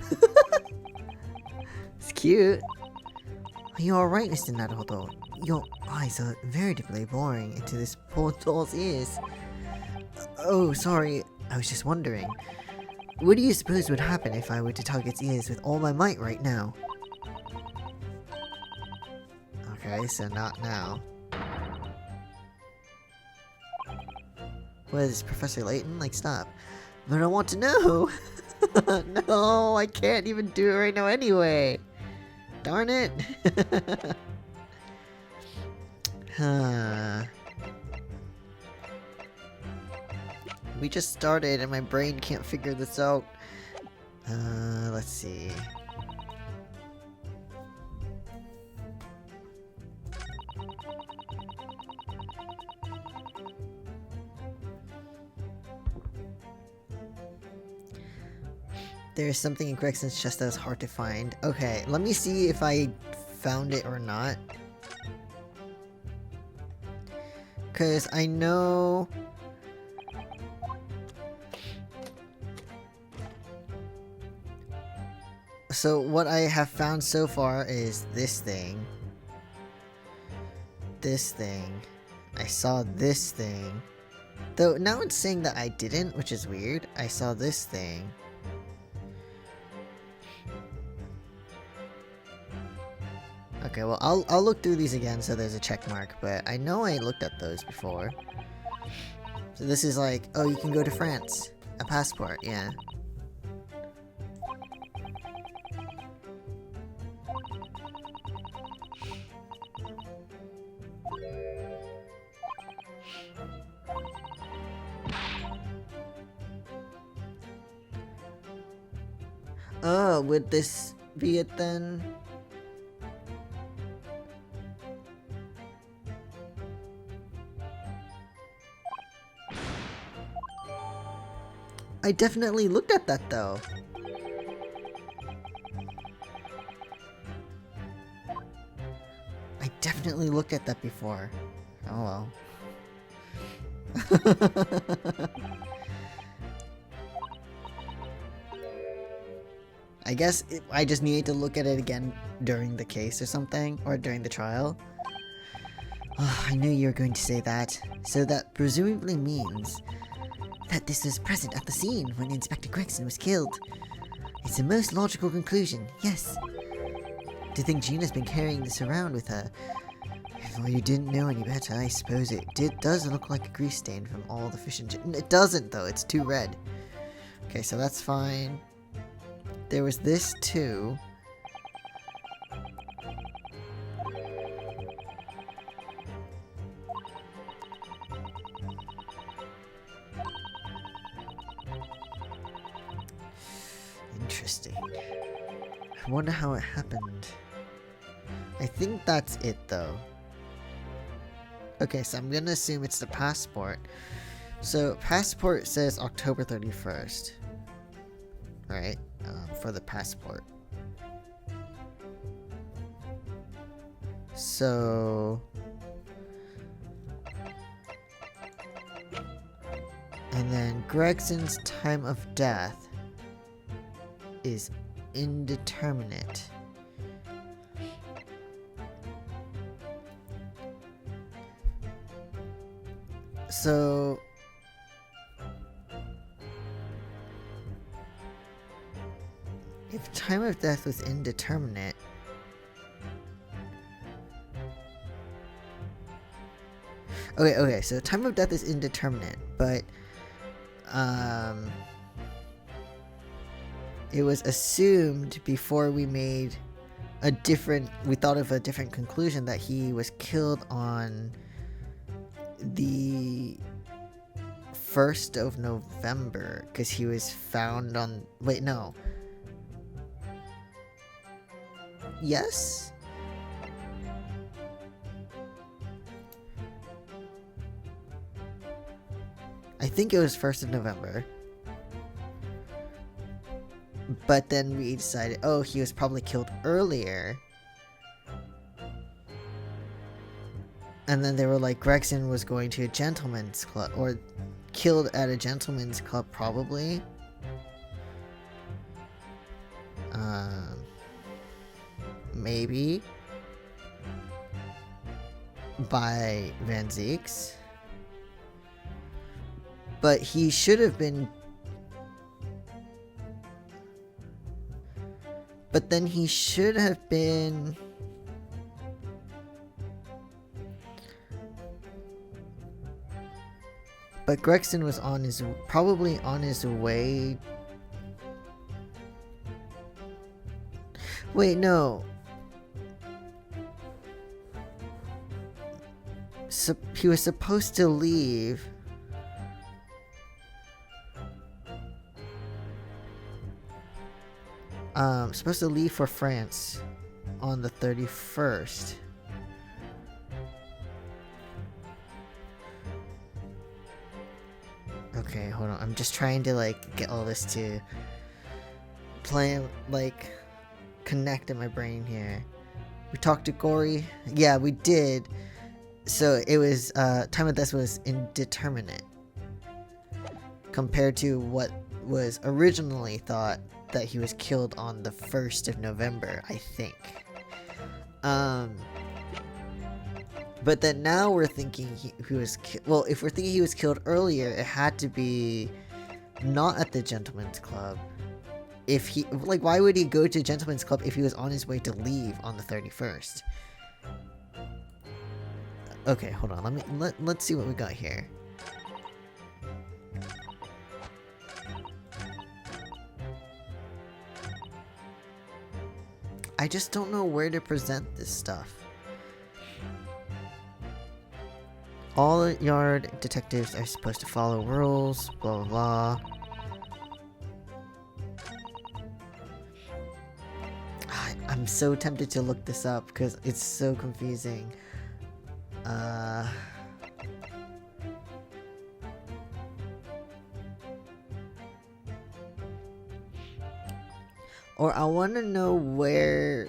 It's cute. Are you alright, Mr. Naruhodo? Your eyes are veritably boring into this poor doll's ears. Oh, sorry. I was just wondering. What do you suppose would happen if I were to tug its ears with all my might right now? Okay, so not now. What is this, Professor Layton? Like, stop. But I want to know! No, I can't even do it right now anyway! Darn it! We just started and my brain can't figure this out. Let's see. There's something in Gregson's chest that's hard to find. Okay, let me see if I found it or not. Because I know... So what I have found so far is this thing. This thing. I saw this thing. Though now it's saying that I didn't, which is weird. I saw this thing. Okay, well, I'll look through these again so there's a check mark, but I know I looked at those before. So this is like, oh, you can go to France. A passport, yeah. Oh, would this be it then? I definitely looked at that though. I definitely looked at that before. Oh well. I guess I just needed to look at it again during the case or something, or during the trial. Oh, I knew you were going to say that. So that presumably means that this was present at the scene when Inspector Gregson was killed. It's the most logical conclusion, yes. To think Gina's been carrying this around with her. If you didn't know any better, I suppose it does look like a grease stain from all the fish and chips. It doesn't though, it's too red. Okay, so that's fine. There was this too. Interesting. I wonder how it happened. I think that's it though. Okay, so I'm gonna assume it's the passport. So passport says October 31st. Right? For the passport. So... And then Gregson's time of death is indeterminate. So... If time of death was indeterminate... Okay, so time of death is indeterminate, but... It was assumed before we made we thought of a different conclusion that he was killed on the 1st of November, because he was found on... Wait, no. Yes? I think it was 1st of November. But then we decided, oh, he was probably killed earlier. And then they were like, Gregson was going to a gentleman's club, or killed at a gentleman's club, probably. Maybe. By Van Zeeks. But he should have been... But then he should have been... But Gregson was probably on his way... Wait, no. So he was supposed to leave... supposed to leave for France on the 31st. Okay, hold on. I'm just trying to, like, get all this to play, like, connect in my brain here. We talked to Gory. Yeah, we did. So it was, time of death was indeterminate. Compared to what was originally thought that he was killed on the 1st of November, I think. But then now we're thinking he was well, if we're thinking he was killed earlier, it had to be not at the Gentleman's Club. If he, like, why would he go to Gentleman's Club if he was on his way to leave on the 31st? Okay, hold on. Let's see what we got here. I just don't know where to present this stuff. All yard detectives are supposed to follow rules, blah blah blah. I'm so tempted to look this up because it's so confusing. Or I want to know where...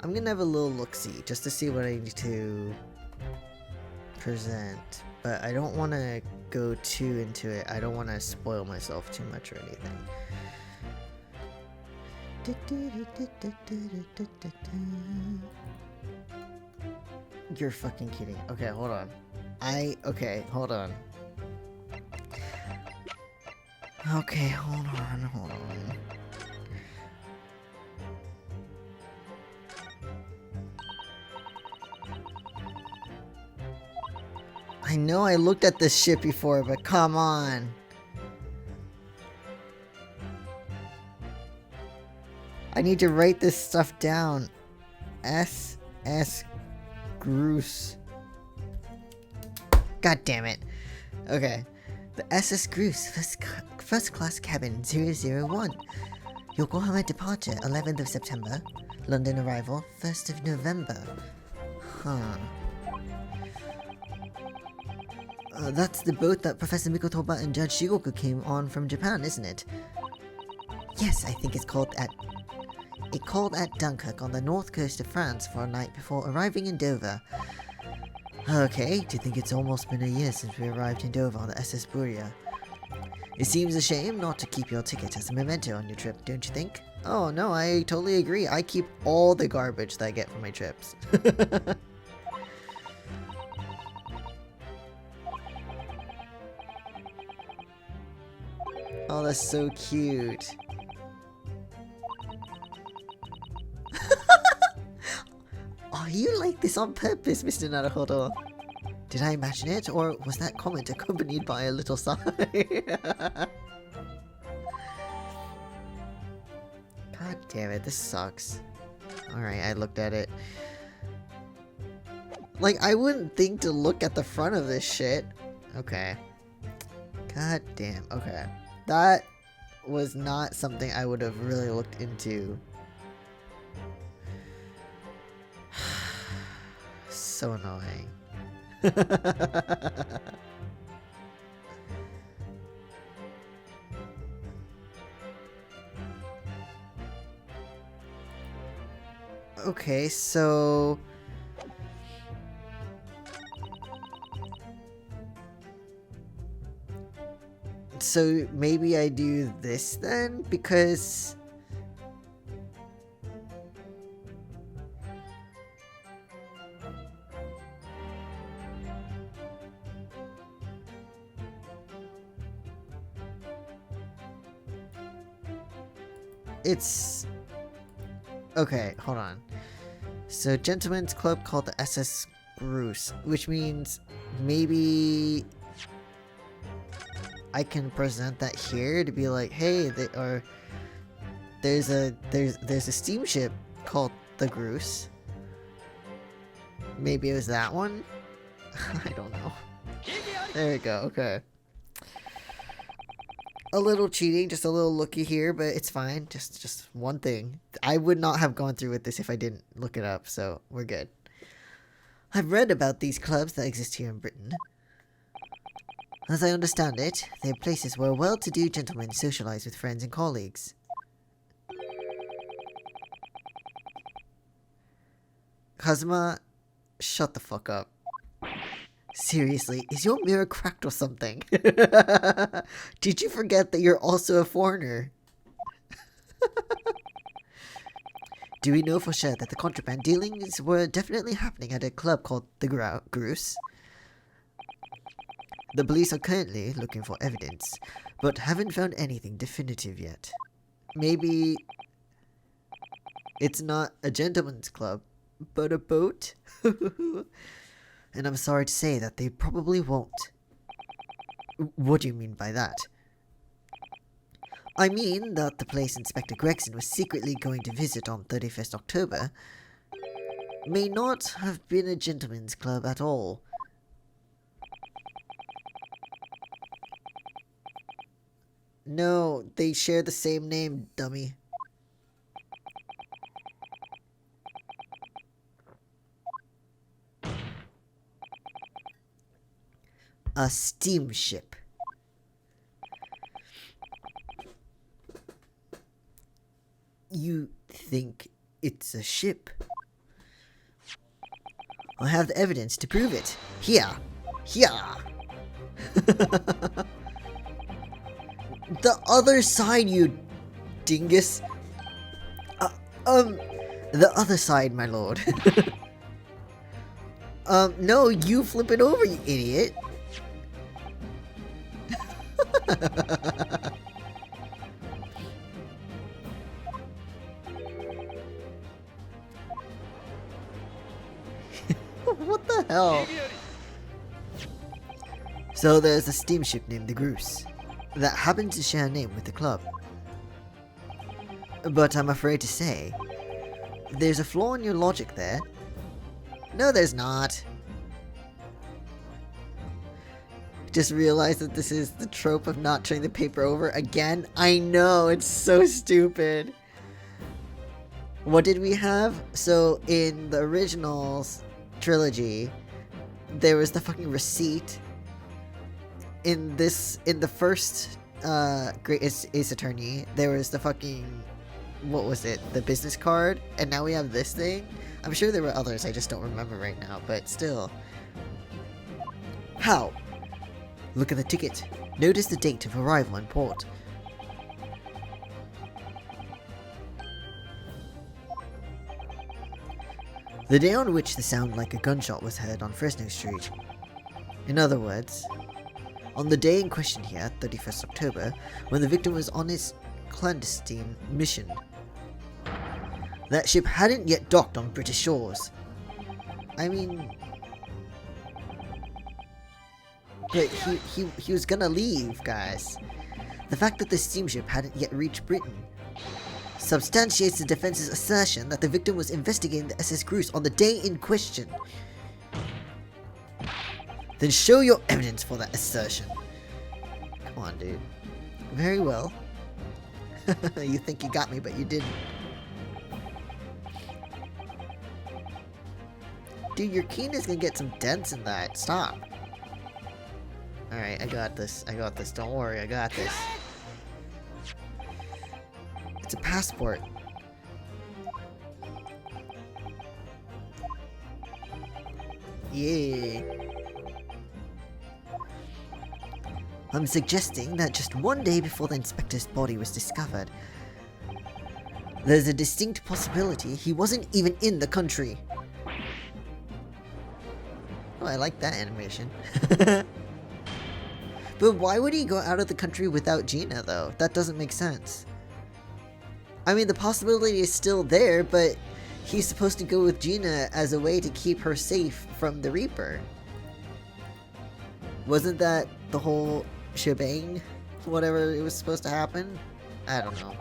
I'm gonna have a little look-see just to see what I need to present. But I don't want to go too into it. I don't want to spoil myself too much or anything. You're fucking kidding. Okay, hold on. Okay, hold on. Okay, hold on. I know I looked at this shit before, but come on. I need to write this stuff down. SS Groose. God damn it. Okay. The SS Groose, first class cabin 001. Yokohama departure 11th of September. London arrival 1st of November. Huh. That's the boat that Professor Mikotoba and Judge Shigoku came on from Japan, isn't it? Yes, I think it called at Dunkirk on the north coast of France for a night before arriving in Dover. Okay, do you think it's almost been a year since we arrived in Dover on the SS Buria? It seems a shame not to keep your ticket as a memento on your trip, don't you think? Oh no, I totally agree. I keep all the garbage that I get from my trips. Oh, that's so cute. Oh, you like this on purpose, Mr. Naruhodo. Did I imagine it, or was that comment accompanied by a little sigh? God damn it, this sucks. Alright, I looked at it. Like, I wouldn't think to look at the front of this shit. Okay. God damn, okay. That was not something I would have really looked into. So annoying. Okay, so... So maybe I do this then? Because... it's... Okay, hold on. So, Gentleman's Club called the SS Groose, which means maybe I can present that here to be like, hey, there's a steamship called the Groose. Maybe it was that one? I don't know. There we go, okay. A little cheating, just a little looky here, but it's fine. Just one thing. I would not have gone through with this if I didn't look it up, so we're good. I've read about these clubs that exist here in Britain. As I understand it, they're places where well-to-do gentlemen socialize with friends and colleagues. Kazuma, shut the fuck up. Seriously, is your mirror cracked or something? Did you forget that you're also a foreigner? Do we know for sure that the contraband dealings were definitely happening at a club called the Grouse? The police are currently looking for evidence, but haven't found anything definitive yet. Maybe it's not a gentleman's club, but a boat? And I'm sorry to say that they probably won't. What do you mean by that? I mean that the place Inspector Gregson was secretly going to visit on 31st October may not have been a gentleman's club at all. No, they share the same name, dummy. A steamship. You think it's a ship? I have the evidence to prove it. Here. Here. The other side, you dingus. The other side, my lord. No, you flip it over, you idiot. What the hell? So there's a steamship named the Grouse that happens to share a name with the club. But I'm afraid to say, there's a flaw in your logic there. No, there's not. Just realized that this is the trope of not turning the paper over again. I know, it's so stupid. What did we have? So in the originals trilogy, there was the fucking receipt. In the first Great Ace Attorney, there was the fucking, what was it, the business card, and now we have this thing. I'm sure there were others, I just don't remember right now, but still. How? Look at the ticket. Notice the date of arrival in port. The day on which the sound like a gunshot was heard on Fresno Street. In other words, on the day in question here, 31st October, when the victim was on his clandestine mission. That ship hadn't yet docked on British shores. I mean... But he was gonna leave, guys. The fact that the steamship hadn't yet reached Britain substantiates the defense's assertion that the victim was investigating the SS Grouse on the day in question. Then show your evidence for that assertion. Come on, dude. Very well. You think you got me, but you didn't. Dude, your keen is gonna get some dents in that. Stop. Alright, I got this. I got this. Don't worry, I got this. It's a passport. Yeah. I'm suggesting that just one day before the inspector's body was discovered, there's a distinct possibility he wasn't even in the country. Oh, I like that animation. But why would he go out of the country without Gina, though? That doesn't make sense. I mean, the possibility is still there, but he's supposed to go with Gina as a way to keep her safe from the Reaper. Wasn't that the whole shebang? Whatever it was supposed to happen? I don't know.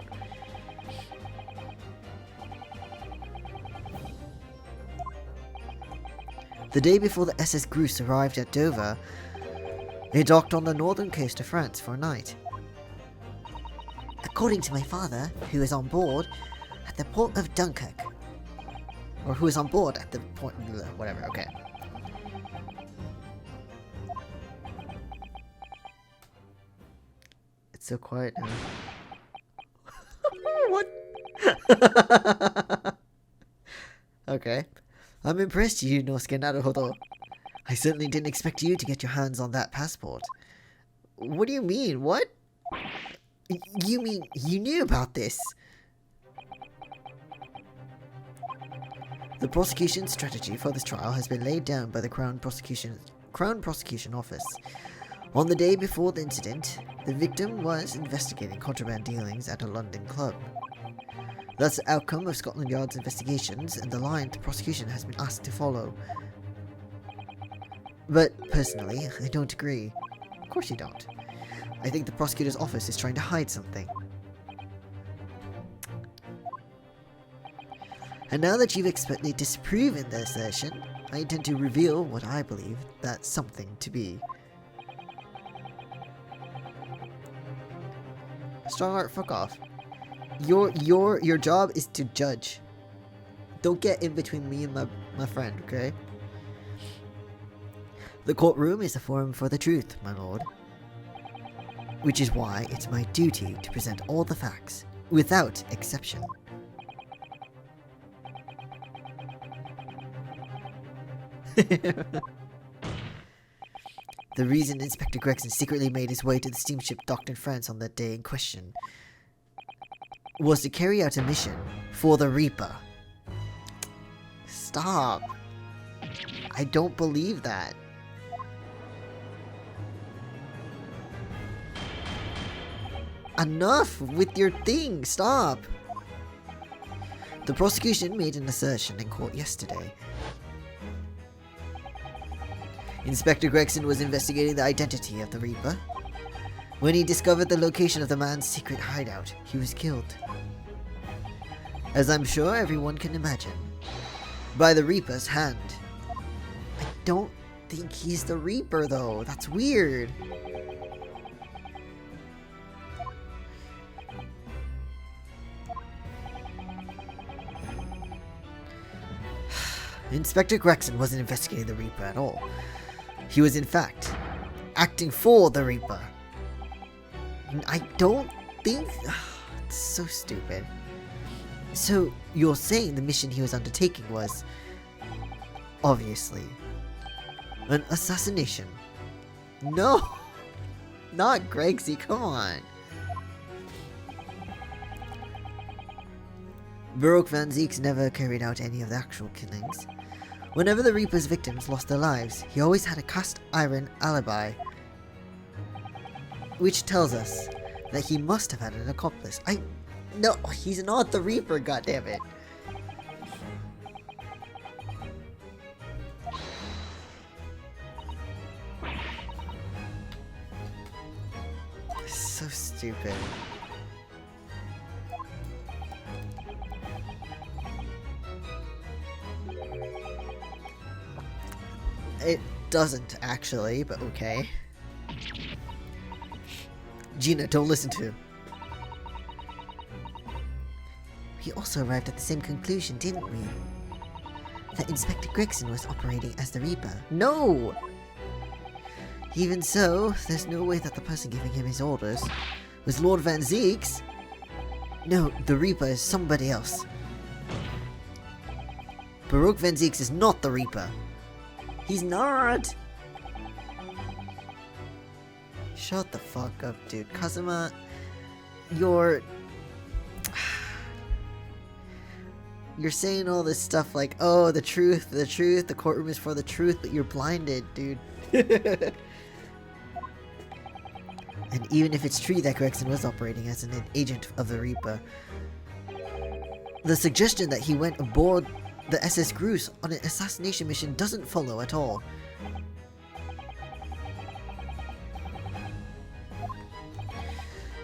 The day before the SS Grouse arrived at Dover, it docked on the northern coast of France for a night. According to my father, who is on board at the port of Dunkirk. Or who is on board at the port... whatever, okay. It's so quiet now. What? Okay. I'm impressed, Yunosuke Naruhodo. I certainly didn't expect you to get your hands on that passport. What do you mean? What? You mean you knew about this? The prosecution strategy for this trial has been laid down by the Crown Prosecution Office. On the day before the incident, the victim was investigating contraband dealings at a London club. That's the outcome of Scotland Yard's investigations and the line the prosecution has been asked to follow. But personally, I don't agree. Of course you don't. I think the prosecutor's office is trying to hide something. And now that you've expertly disproven the assertion, I intend to reveal what I believe that something to be. Strongheart, fuck off. Your job is to judge. Don't get in between me and my friend, okay? The courtroom is a forum for the truth, my lord. Which is why it's my duty to present all the facts, without exception. The reason Inspector Gregson secretly made his way to the steamship docked in France on that day in question was to carry out a mission for the Reaper. Stop. I don't believe that. Enough with your thing. Stop. The prosecution made an assertion in court yesterday. Inspector Gregson was investigating the identity of the Reaper. When he discovered the location of the man's secret hideout, he was killed. As I'm sure everyone can imagine, by the Reaper's hand. I don't think he's the Reaper though, that's weird. Inspector Gregson wasn't investigating the Reaper at all. He was in fact acting for the Reaper. I don't think... it's so stupid. So, you're saying the mission he was undertaking was... obviously... an assassination? No! Not Gregsy, come on! Baroque Van Zeeks never carried out any of the actual killings. Whenever the Reaper's victims lost their lives, he always had a cast iron alibi. Which tells us that he must have had an accomplice. No, he's not the Reaper, goddammit. So stupid. It doesn't actually, but okay. Gina, don't listen to him. We also arrived at the same conclusion, didn't we? That Inspector Gregson was operating as the Reaper. No! Even so, there's no way that the person giving him his orders was Lord Van Zeeks. No, the Reaper is somebody else. Baroque Van Zeeks is not the Reaper. He's not! Shut the fuck up, dude. Kazuma, you're saying all this stuff like, oh, the truth, the courtroom is for the truth, but you're blinded, dude. And even if it's true that Gregson was operating as an agent of the Reaper, the suggestion that he went aboard the SS Grus on an assassination mission doesn't follow at all.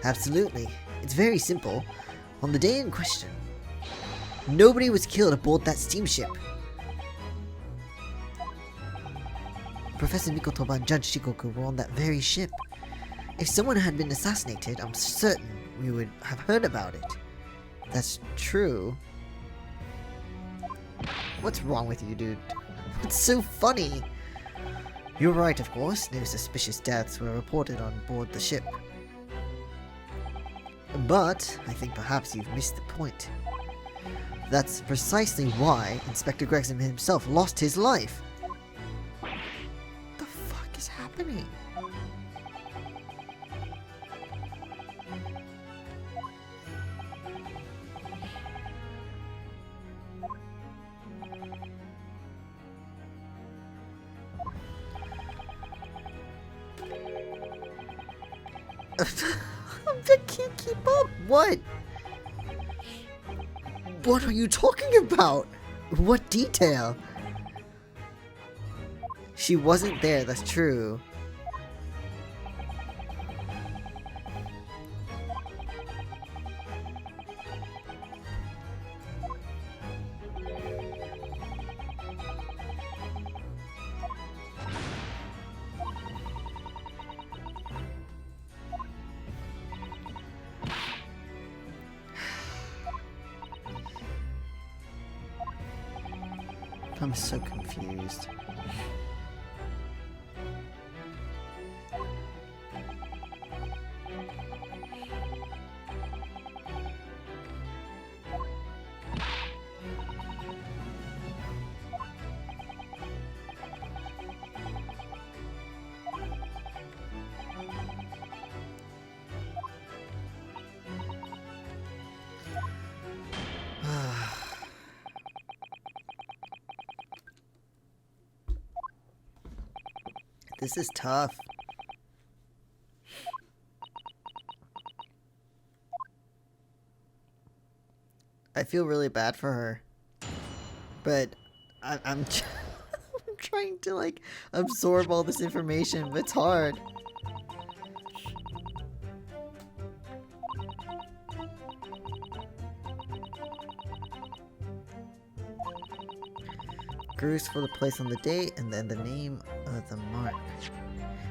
Absolutely. It's very simple. On the day in question, nobody was killed aboard that steamship. Professor Mikotoba and Judge Shikoku were on that very ship. If someone had been assassinated, I'm certain we would have heard about it. That's true. What's wrong with you, dude? What's so funny? You're right, of course. No suspicious deaths were reported on board the ship. But I think perhaps you've missed the point. That's precisely why Inspector Gregson himself lost his life. What the fuck is happening? I can't keep up. What? What are you talking about? What detail? She wasn't there, that's true. I'm so confused. This is tough. I feel really bad for her. But I'm I'm trying to like absorb all this information, but it's hard. Bruce for the place on the date, and then the name of the mark.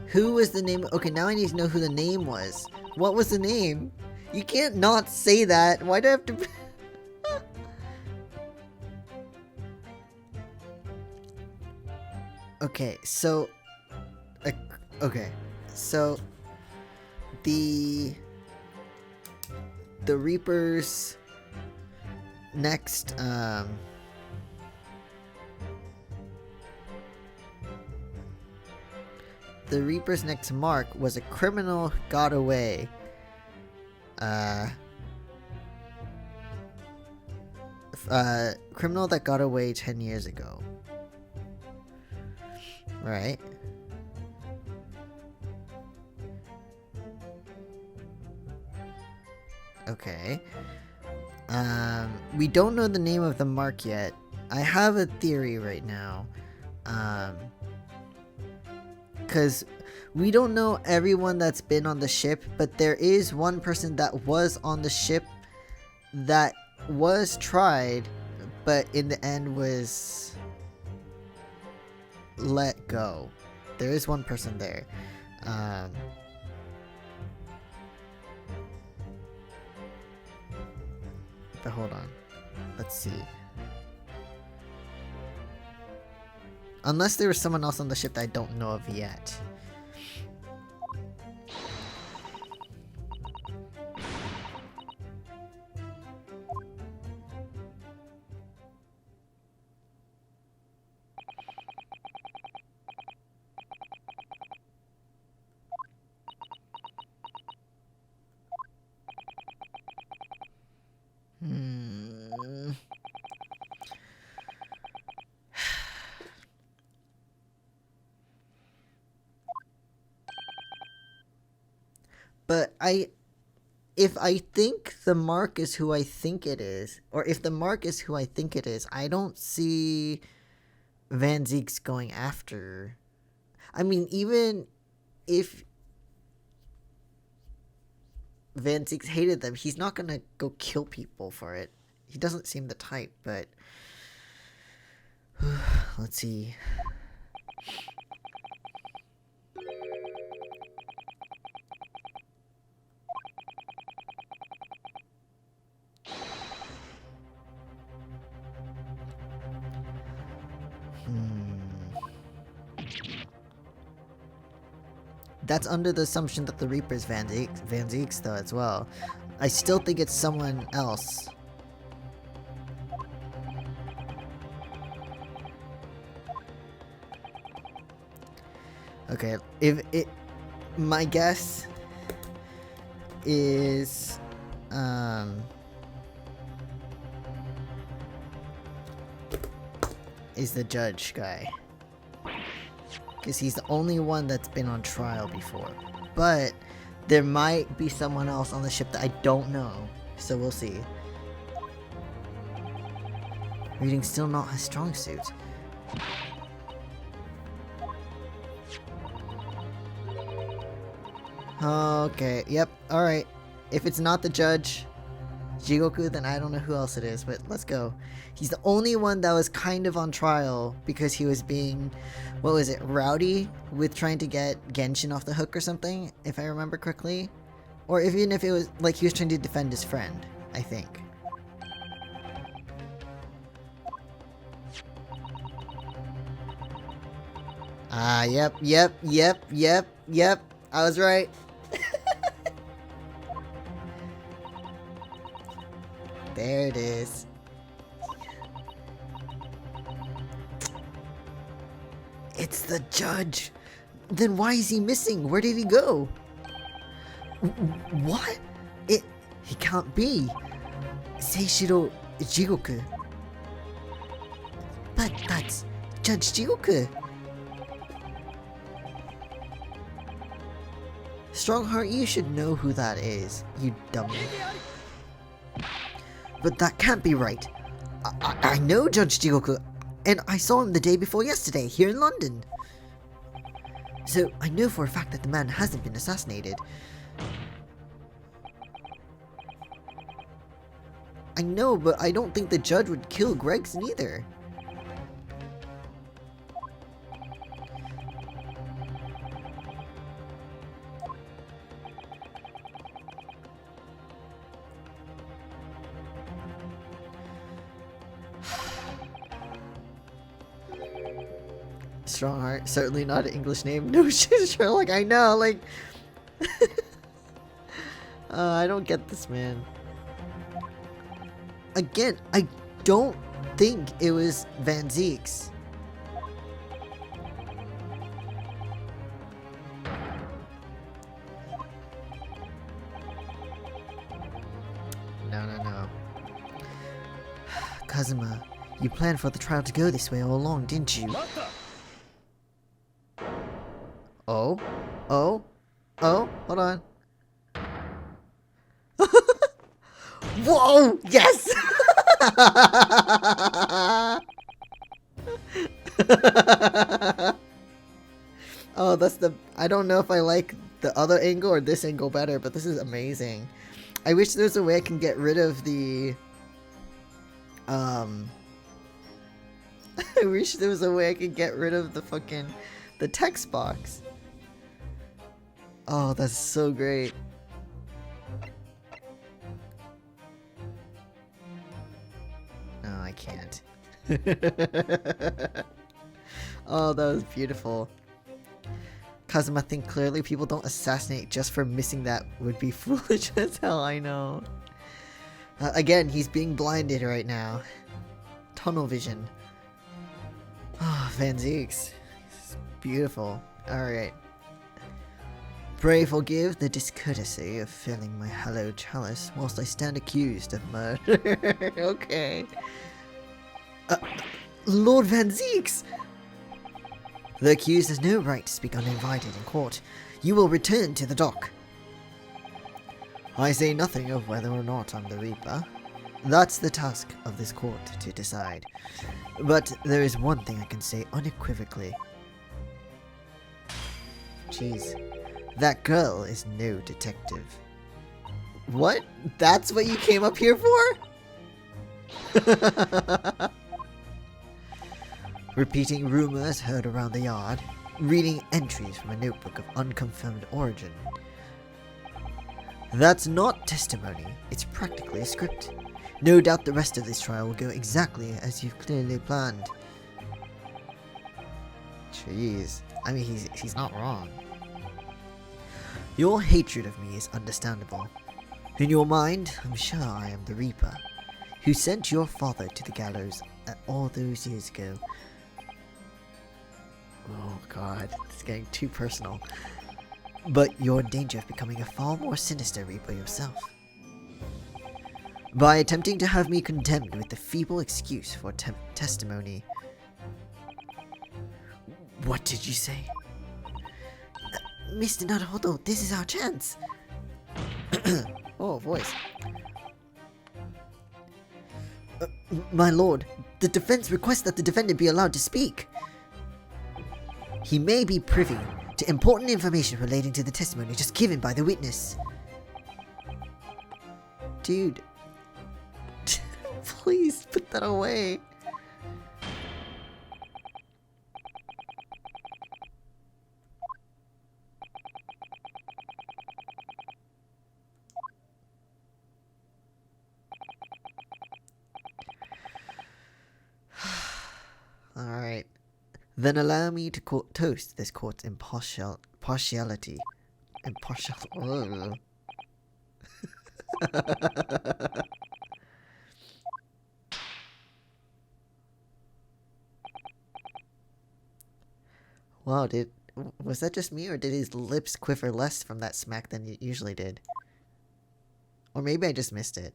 Who was the name? Okay, now I need to know who the name was. What was the name? You can't not say that. Why do I have to... Okay, so... Okay, so... The Reaper's next, the Reaper's next mark was a criminal got away. Criminal that got away 10 years ago. Right? Okay. We don't know the name of the mark yet. I have a theory right now. Because we don't know everyone that's been on the ship, but there is one person that was on the ship that was tried, but in the end was let go. There is one person there. But hold on. Let's see. Unless there was someone else on the ship that I don't know of yet. But if I think the mark is who I think it is, or if the mark is who I think it is, I don't see Van Zieks going after. I mean, even if Van Zieks hated them, he's not gonna go kill people for it. He doesn't seem the type, but let's see. That's under the assumption that the Reaper's Van Zieks though as well. I still think it's someone else. Okay, my guess is the judge guy. Because he's the only one that's been on trial before. But There might be someone else on the ship that I don't know, so we'll see. Reading still not her strong suit. Okay, yep, alright. If it's not the judge, Jigoku, then I don't know who else it is, but let's go. He's the only one that was kind of on trial because he was being, what was it, rowdy with trying to get Genshin off the hook or something, if I remember correctly. Or even if it was, like, he was trying to defend his friend, I think. Ah, yep. I was right. There it is. It's the judge. Then why is he missing? Where did he go? What? He can't be. Seishiro Jigoku. But that's Judge Jigoku. Strongheart, you should know who that is, you dummy. But that can't be right. I know Judge Jigoku, and I saw him the day before yesterday, here in London. So, I know for a fact that the man hasn't been assassinated. I know, but I don't think the judge would kill Gregson either. Strongheart, certainly not an English name. No shit, Sherlock, I know, like... I don't get this, man. Again, I don't think it was Van Zeek's. No. Kazuma, you planned for the trial to go this way all along, didn't you? Oh, hold on. Whoa! Yes! Oh, that's the... I don't know if I like the other angle or this angle better, but this is amazing. I wish there was a way I can get rid of the... I wish there was a way I could get rid of the fucking... the text box. Oh, that's so great. No, I can't. Oh, that was beautiful. Kazuma, think clearly. People don't assassinate just for missing that would be foolish as hell, I know. Again, he's being blinded right now. Tunnel vision. Oh, Van Zeeks. Beautiful. Alright. Pray forgive the discourtesy of filling my hallowed chalice whilst I stand accused of murder. Okay. Lord Van Zeeks! The accused has no right to speak uninvited in court. You will return to the dock. I say nothing of whether or not I'm the Reaper. That's the task of this court to decide. But there is one thing I can say unequivocally. Jeez. That girl is no detective. What? That's what you came up here for? Repeating rumors heard around the yard. Reading entries from a notebook of unconfirmed origin. That's not testimony. It's practically a script. No doubt the rest of this trial will go exactly as you've clearly planned. Jeez. I mean, he's not wrong. Your hatred of me is understandable. In your mind, I'm sure I am the Reaper, who sent your father to the gallows all those years ago. Oh god, it's getting too personal. But you're in danger of becoming a far more sinister Reaper yourself. By attempting to have me condemned with the feeble excuse for testimony. What did you say? Mr. Naruhodo, this is our chance. Oh, voice. My lord, the defense requests that the defendant be allowed to speak. He may be privy to important information relating to the testimony just given by the witness. Dude. Please put that away. Alright. Then allow me to toast this court's partiality. Impartial. Oh. Wow, was that just me, or did his lips quiver less from that smack than it usually did? Or maybe I just missed it.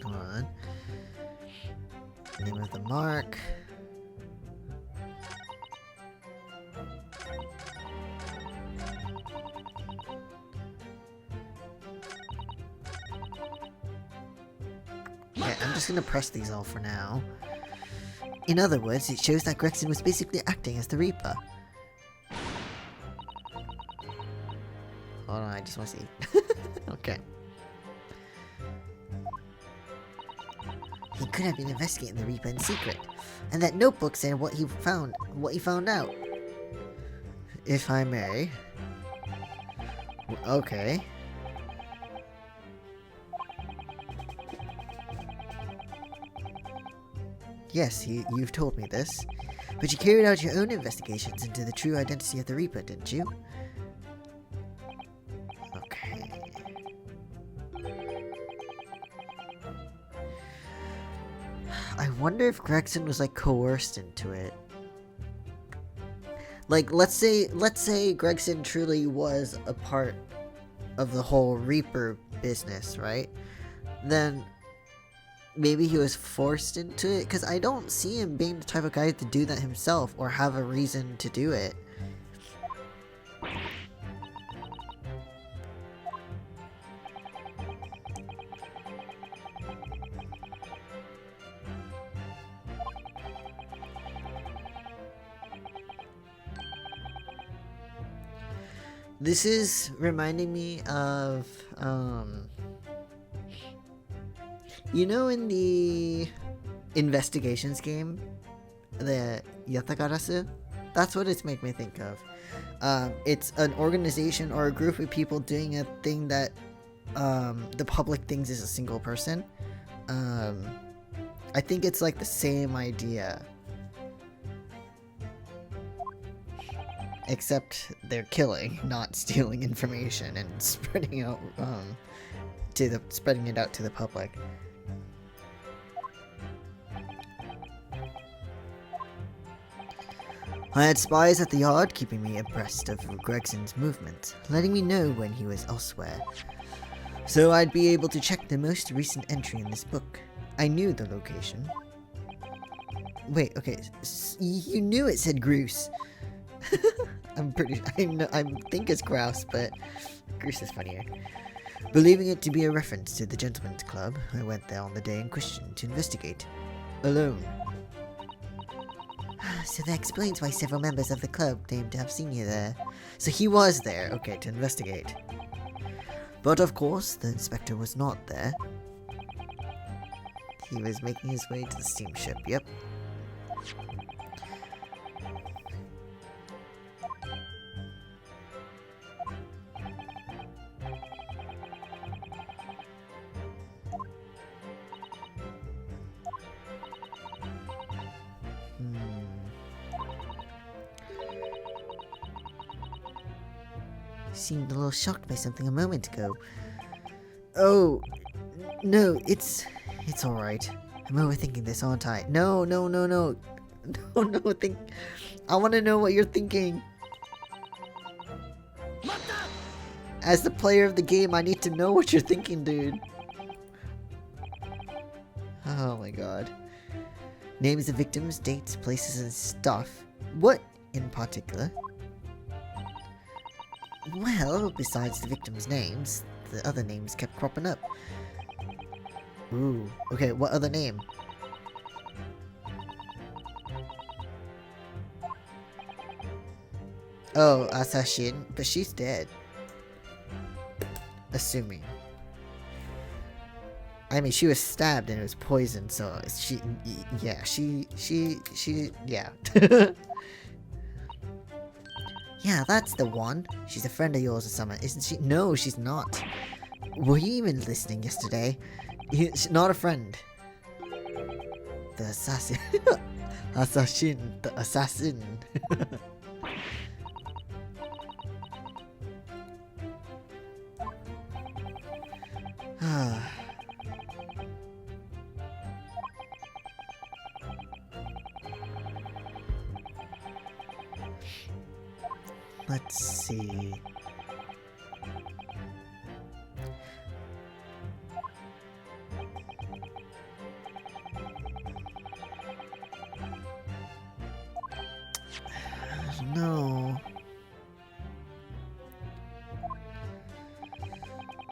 Come on. Name of the mark. Okay, I'm just gonna press these all for now. In other words, it shows that Gregson was basically acting as the Reaper. Hold on, I just want to see. Okay. He could have been investigating the Reaper in secret, and that notebook said what he found out. If I may. Okay. Yes, you've told me this. But you carried out your own investigations into the true identity of the Reaper, didn't you? Okay. I wonder if Gregson was like coerced into it. Like, let's say Gregson truly was a part of the whole Reaper business, right? Then maybe he was forced into it, because I don't see him being the type of guy to do that himself or have a reason to do it. This is reminding me of, you know, in the investigations game, the Yatagarasu? That's what it's making me think of. It's an organization or a group of people doing a thing that the public thinks is a single person. I think it's like the same idea. Except they're killing, not stealing information and spreading out spreading it out to the public. I had spies at the yard keeping me abreast of Gregson's movements, letting me know when he was elsewhere. So I'd be able to check the most recent entry in this book. I knew the location. Wait, okay, you knew it said Groose. I think it's Grouse, but Groose is funnier. Believing it to be a reference to the Gentleman's Club, I went there on the day in question to investigate. Alone. So that explains why several members of the club claimed to have seen you there. So he was there, okay, to investigate. But of course, the inspector was not there. He was making his way to the steamship, yep. Seemed a little shocked by something a moment ago. Oh, no, it's alright. I'm overthinking this, aren't I? No. No, I want to know what you're thinking. As the player of the game, I need to know what you're thinking, dude. Oh my god. Names of victims, dates, places, and stuff. What in particular? Well, besides the victims' names, the other names kept cropping up. Ooh, okay, what other name? Oh, Assassin, but she's dead. Assuming. I mean, she was stabbed and it was poisoned, so yeah, yeah. Yeah, that's the one. She's a friend of yours or something, isn't she? No, she's not. Were you even listening yesterday? She's not a friend. The assassin. Assassin. The assassin. Let's see. No.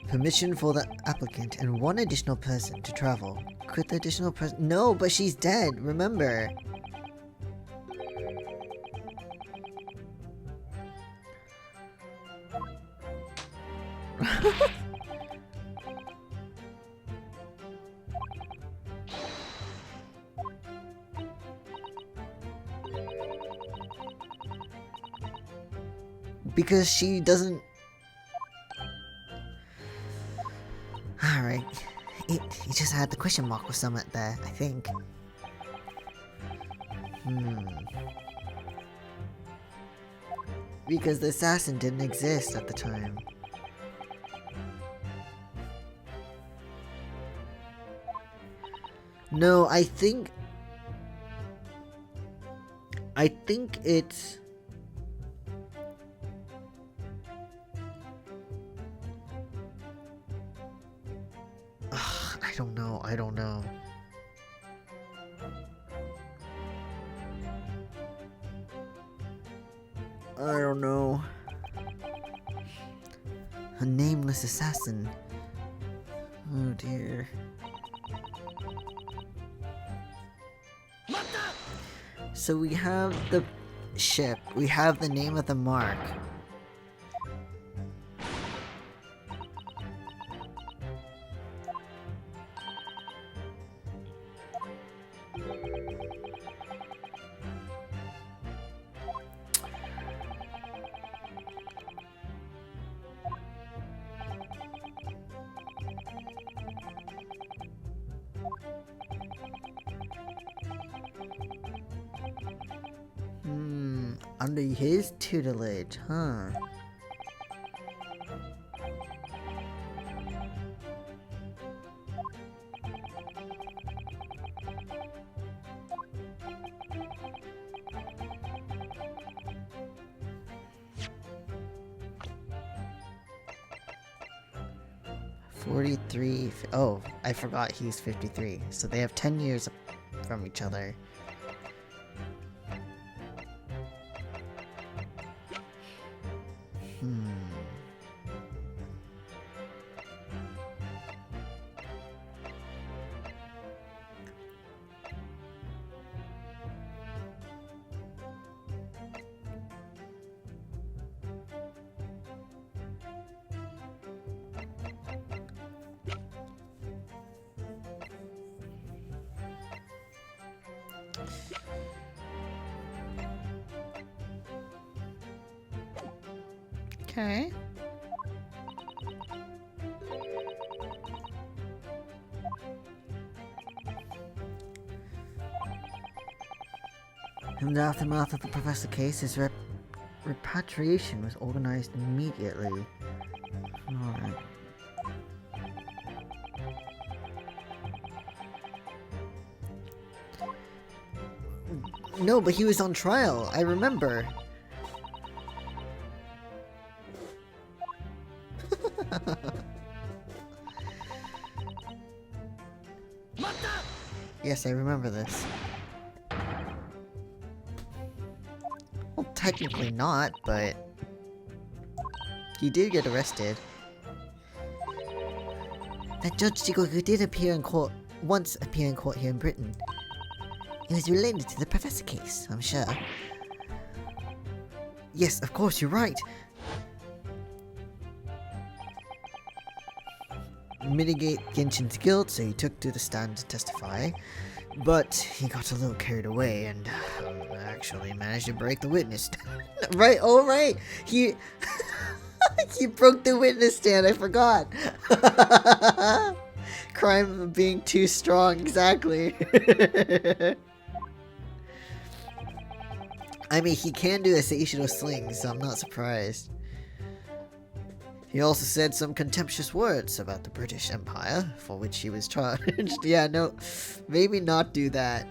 Permission for the applicant and one additional person to travel. Could the additional person... No, but she's dead, remember. Because she doesn't... Alright. It just had the question mark or something there, I think. Because the assassin didn't exist at the time. No, I think it's... I don't know. I don't know. A nameless assassin. Oh dear. So we have the ship, we have the name of the mark. Under his tutelage, huh? Oh, I forgot he's 53. So they have 10 years from each other. Okay. In the aftermath of the Professor case, his repatriation was organized immediately. Alright. No, but he was on trial, I remember. Yes, I remember this. Well, technically not, but he did get arrested. That Judge Jigoku did once appear in court here in Britain. It was related to the Professor case, I'm sure. Yes, of course, you're right. Mitigate Genshin's guilt, so he took to the stand to testify. But he got a little carried away and actually managed to break the witness stand. Right, oh right! He broke the witness stand, I forgot! Crime of being too strong, exactly. I mean, he can do a Seishido sling, so I'm not surprised. He also said some contemptuous words about the British Empire, for which he was charged. Yeah, no, maybe not do that.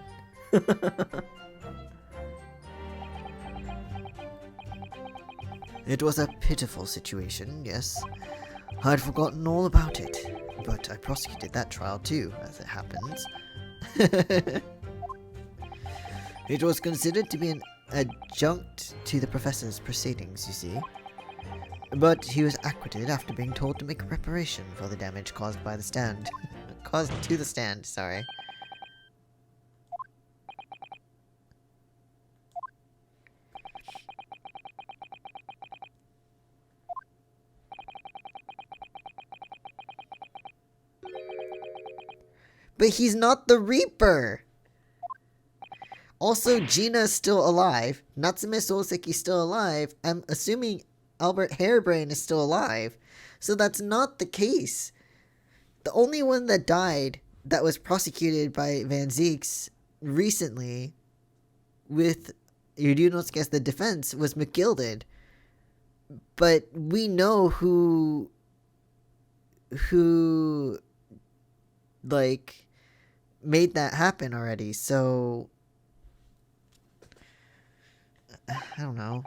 It was a pitiful situation, yes. I'd forgotten all about it, but I prosecuted that trial too, as it happens. It was considered to be an adjunct to the professor's proceedings, you see. But he was acquitted after being told to make reparation for the damage caused by the stand. Caused to the stand, sorry. But he's not the Reaper! Also, Gina is still alive. Natsume Souseki is still alive. I'm assuming Albert Hairbrain is still alive. So that's not the case. The only one that died that was prosecuted by Van Zieks recently with Yuryunosuke the defense was McGilded. But we know who like made that happen already, so I don't know.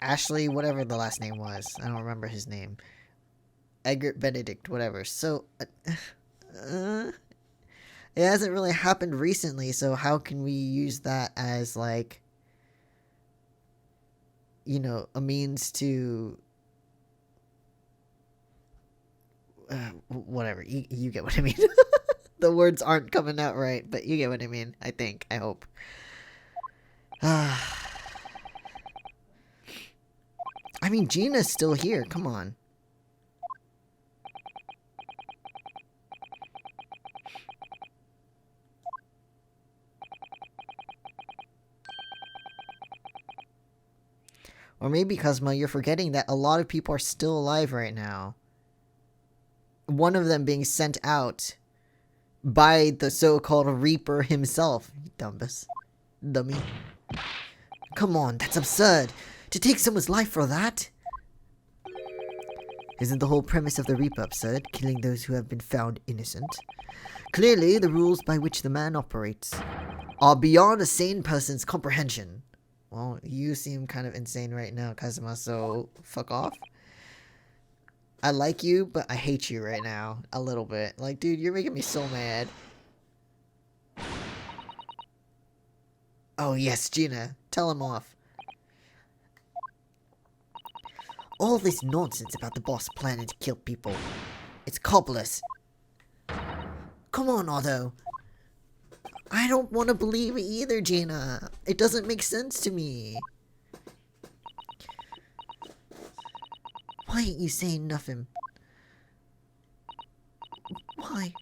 Ashley, whatever the last name was. I don't remember his name. Egbert Benedict, whatever. So, it hasn't really happened recently, so how can we use that as, like, you know, a means to... whatever. You get what I mean. The words aren't coming out right, but you get what I mean. I think. I hope. I mean, Gina's still here. Come on. Or maybe, Cosmo, you're forgetting that a lot of people are still alive right now. One of them being sent out by the so-called Reaper himself. Dumbass. Dummy. Come on, that's absurd. To take someone's life for that? Isn't the whole premise of the Reaper absurd? Killing those who have been found innocent? Clearly, the rules by which the man operates are beyond a sane person's comprehension. Well, you seem kind of insane right now, Kazuma, so fuck off. I like you, but I hate you right now. A little bit. Like, dude, you're making me so mad. Oh, yes, Gina. Tell him off. All this nonsense about the boss planning to kill people. It's cobblers. Come on, Otto. I don't want to believe it either, Gina. It doesn't make sense to me. Why ain't you saying nothing?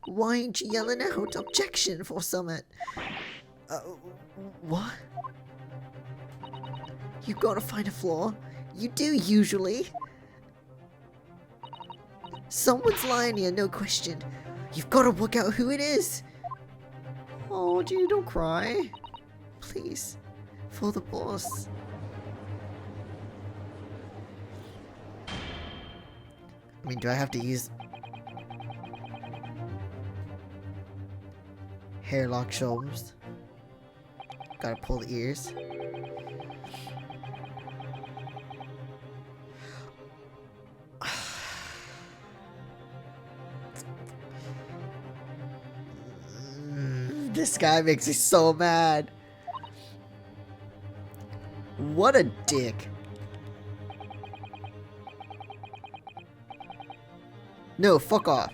Why ain't you yelling out objection for summit? What? You gotta find a flaw. You do, usually. Someone's lying here, no question. You've gotta work out who it is. Oh, Gina, don't cry. Please. For the boss. I mean, do I have to use hairlock shoulders? Gotta pull the ears. This guy makes me so mad. What a dick. No, fuck off.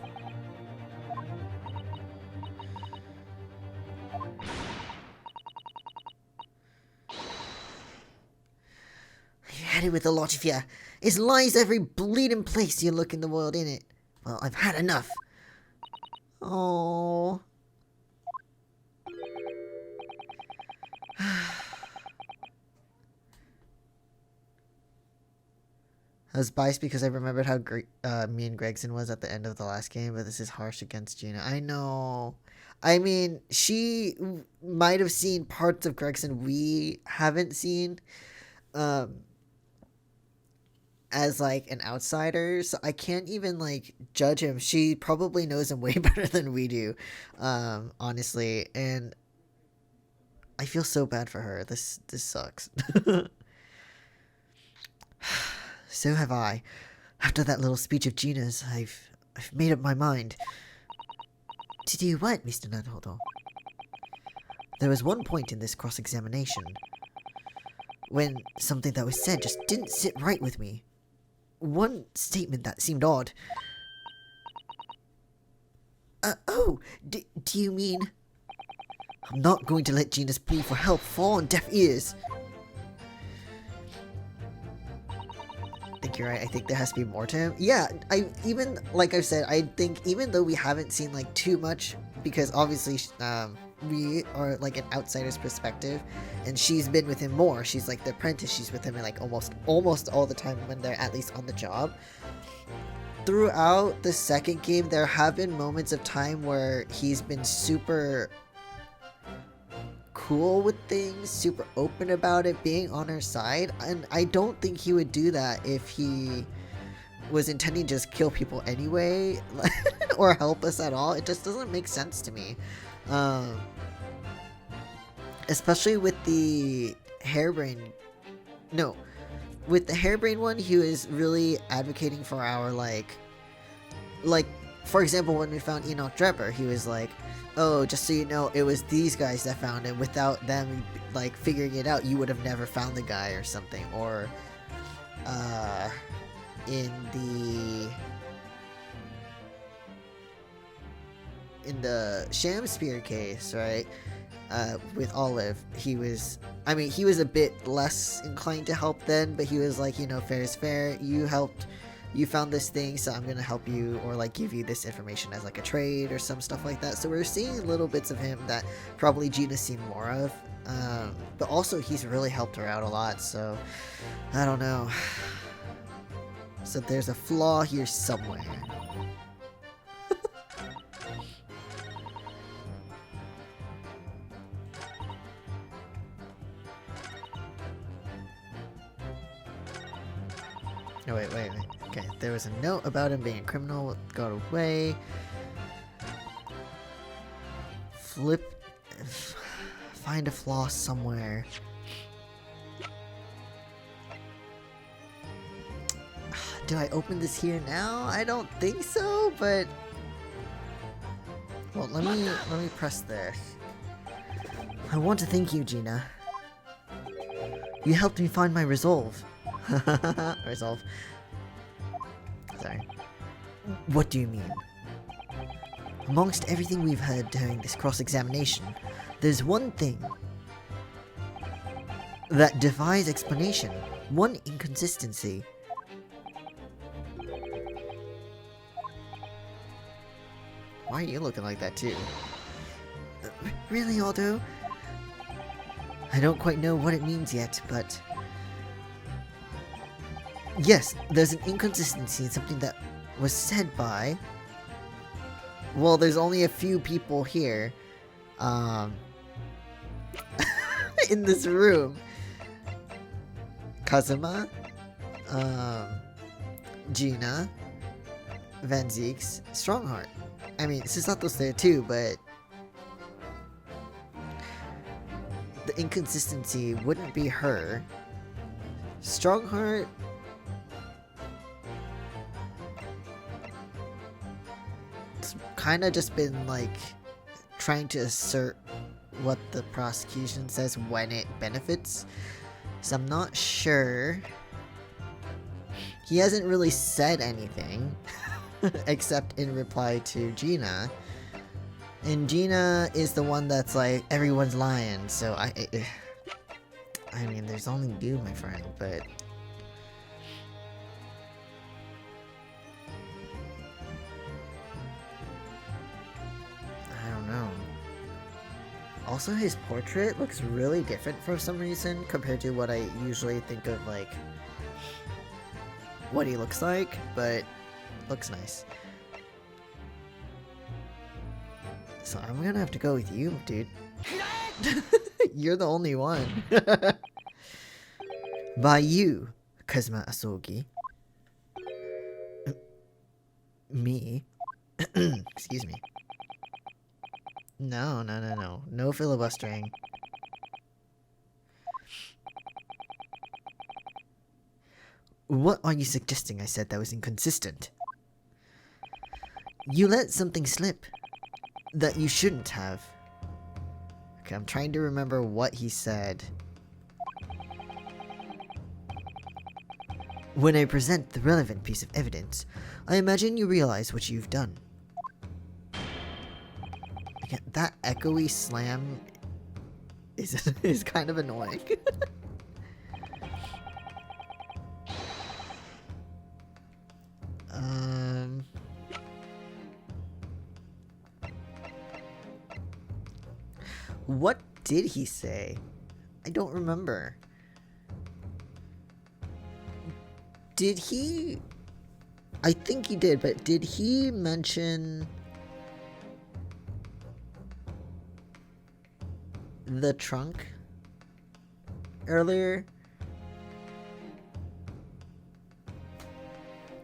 I've had it with a lot of you. It's lies every bleeding place you look in the world, innit? Well, I've had enough. Oh. I was biased because I remembered how great me and Gregson was at the end of the last game, but this is harsh against Gina. I know. I mean, she might have seen parts of Gregson we haven't seen as, like, an outsider, so I can't even, like, judge him. She probably knows him way better than we do, honestly, and I feel so bad for her. This sucks. So have I. After that little speech of Gina's, I've made up my mind. To do what, Mr. Nunholder? There was one point in this cross-examination when something that was said just didn't sit right with me. One statement that seemed odd. Do you mean... I'm not going to let Gina's plea for help fall on deaf ears. I think you're right. I think there has to be more to him. Yeah, like I've said, I think even though we haven't seen, like, too much, because obviously, we are, like, an outsider's perspective, and she's been with him more. She's, like, the apprentice. She's with him, like, almost all the time when they're at least on the job. Throughout the second game, there have been moments of time where he's been super cool with things, super open about it, being on her side, and I don't think he would do that if he was intending to just kill people anyway, or help us at all. It just doesn't make sense to me. Especially with the harebrained... No. With the harebrained one, he was really advocating for our, like, for example, when we found Enoch Drebber, he was like, oh, just so you know, it was these guys that found him. Without them, like, figuring it out, you would have never found the guy or something. Or, in the Shamspear case, right, with Olive, he was a bit less inclined to help then, but he was like, you know, fair is fair. You found this thing, so I'm gonna help you, or, like, give you this information as, like, a trade or some stuff like that. So we're seeing little bits of him that probably Gina's seen more of, but also he's really helped her out a lot, so I don't know. So there's a flaw here somewhere. Oh, wait. Okay, there was a note about him being a criminal. Got away. Find a flaw somewhere. Do I open this here now? I don't think so, but... Well, let me press this. I want to thank you, Gina. You helped me find my resolve. Resolve. Sorry. What do you mean? Amongst everything we've heard during this cross-examination, there's one thing that defies explanation. One inconsistency. Why are you looking like that too? Really, Aldo? I don't quite know what it means yet, but... Yes, there's an inconsistency in something that was said by... Well, there's only a few people here, in this room. Kazuma, Gina, Van Zeeks, Strongheart. I mean, Susato's there too, but... The inconsistency wouldn't be her. Strongheart... It's kind of just been, like, trying to assert what the prosecution says when it benefits. So I'm not sure. He hasn't really said anything except in reply to Gina. And Gina is the one that's like, everyone's lying, so I mean, there's only you, my friend, but... I don't know. Also, his portrait looks really different for some reason compared to what I usually think of, like, what he looks like, but looks nice. So I'm gonna have to go with you, dude. You're the only one. By you, Kazuma Asogi. Me? Excuse me. No. No filibustering. What are you suggesting I said that was inconsistent? You let something slip that you shouldn't have. Okay, I'm trying to remember what he said. When I present the relevant piece of evidence, I imagine you realize what you've done. Again, that echoey slam is kind of annoying. What did he say? I don't remember. Did he... I think he did, but did he mention the trunk earlier?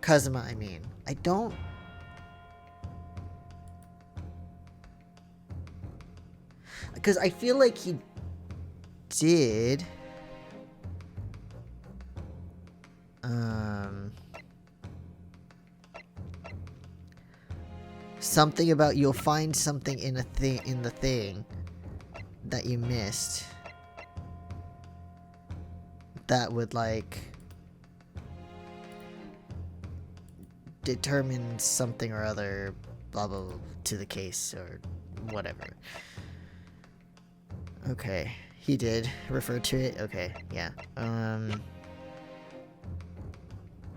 Kazuma, I mean. I don't... Because I feel like he did. Something about you'll find something in the thing that you missed that would like determine something or other, blah blah blah, to the case or whatever. Okay, he did refer to it. Okay, yeah.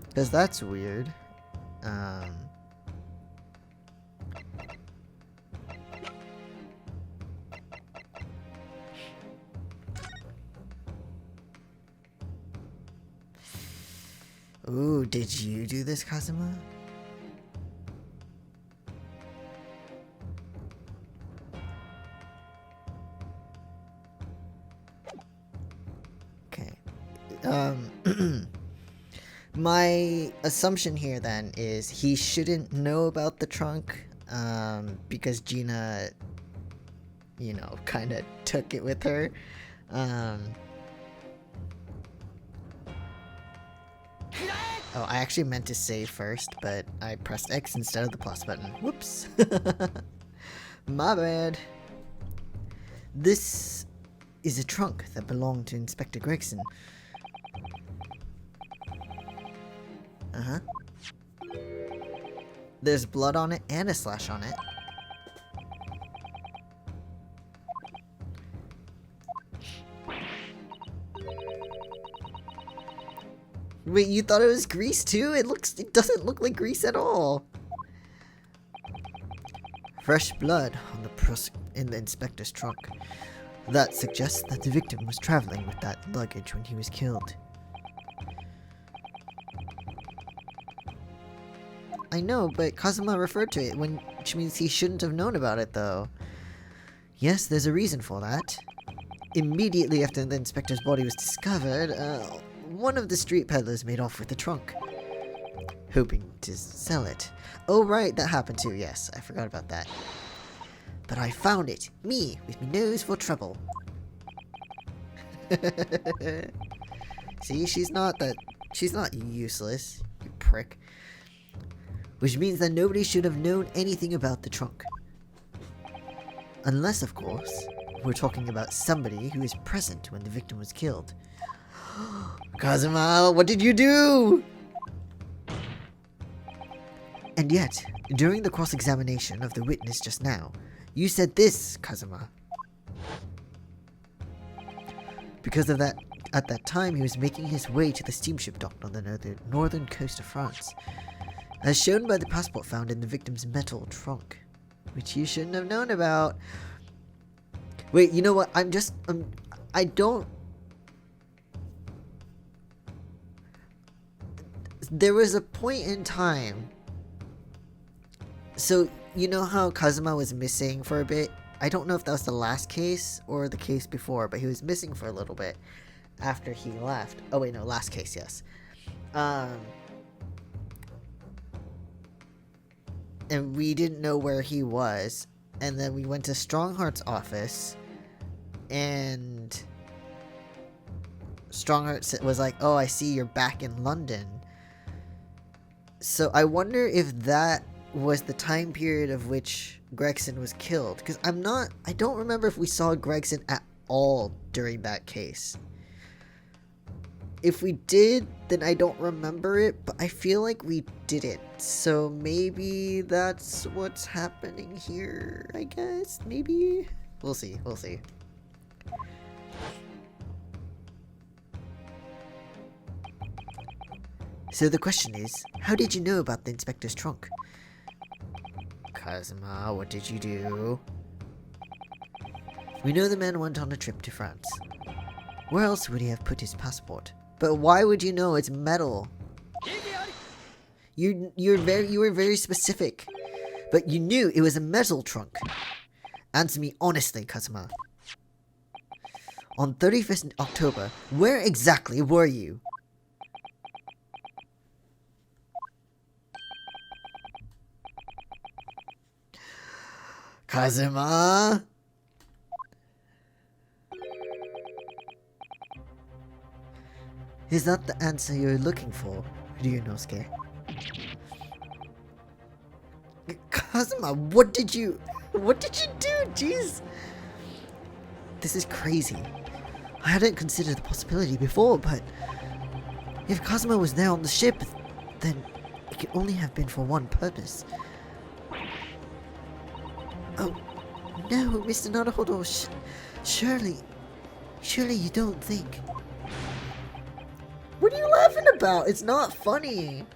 Because that's weird. Ooh, did you do this, Kazuma? My assumption here then is he shouldn't know about the trunk, because Gina, you know, kind of took it with her. Oh, I actually meant to save first, but I pressed X instead of the plus button. Whoops. My bad. This is a trunk that belonged to Inspector Gregson. Uh-huh. There's blood on it and a slash on it. Wait, you thought it was grease too? It doesn't look like grease at all. Fresh blood on in the inspector's trunk. That suggests that the victim was traveling with that luggage when he was killed. I know, but Kazuma referred to it, which means he shouldn't have known about it, though. Yes, there's a reason for that. Immediately after the inspector's body was discovered, one of the street peddlers made off with the trunk, hoping to sell it. Oh right, that happened too, yes, I forgot about that. But I found it, me, with me nose for trouble. See, she's not useless, you prick. Which means that nobody should have known anything about the trunk. Unless, of course, we're talking about somebody who was present when the victim was killed. Kazuma, what did you do? And yet, during the cross-examination of the witness just now, you said this, Kazuma. Because of that, at that time he was making his way to the steamship dock on the northern coast of France, as shown by the passport found in the victim's metal trunk, which you shouldn't have known about. Wait, you know what? I don't... There was a point in time... So, you know how Kazuma was missing for a bit? I don't know if that was the last case or the case before, but he was missing for a little bit after he left. Oh wait, no, last case, yes. And we didn't know where he was, and then we went to Strongheart's office, and Strongheart was like, oh, I see you're back in London. So I wonder if that was the time period of which Gregson was killed, because I don't remember if we saw Gregson at all during that case. If we did, then I don't remember it, but I feel like we didn't. So maybe that's what's happening here, I guess? Maybe? We'll see, we'll see. So the question is, how did you know about the inspector's trunk? Kazuma, what did you do? We know the man went on a trip to France. Where else would he have put his passport? But why would you know it's metal? You were very specific. But you knew it was a metal trunk. Answer me honestly, Kazuma. On 31st October, where exactly were you? Kazuma? Is that the answer you're looking for, Ryunosuke? Kazuma, what did you do? Jeez. This is crazy. I hadn't considered the possibility before, but if Kazuma was there on the ship, then it could only have been for one purpose. Oh, no, Mr. Naruhodo, surely you don't think... What are you laughing about? It's not funny.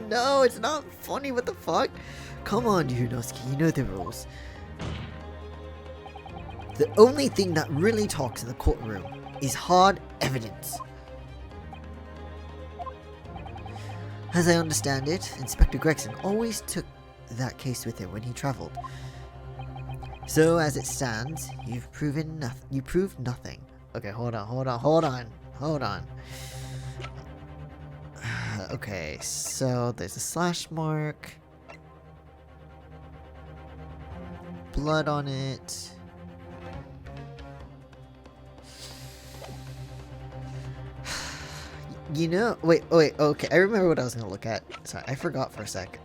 No, it's not funny, what the fuck? Come on, Ryunosuke, you know the rules. The only thing that really talks in the courtroom is hard evidence. As I understand it, Inspector Gregson always took that case with him when he traveled. So, as it stands, you've proven nothing. You proved nothing. Okay, hold on. Okay, so there's a slash mark. Blood on it. You know, wait, okay, I remember what I was gonna look at. Sorry, I forgot for a sec.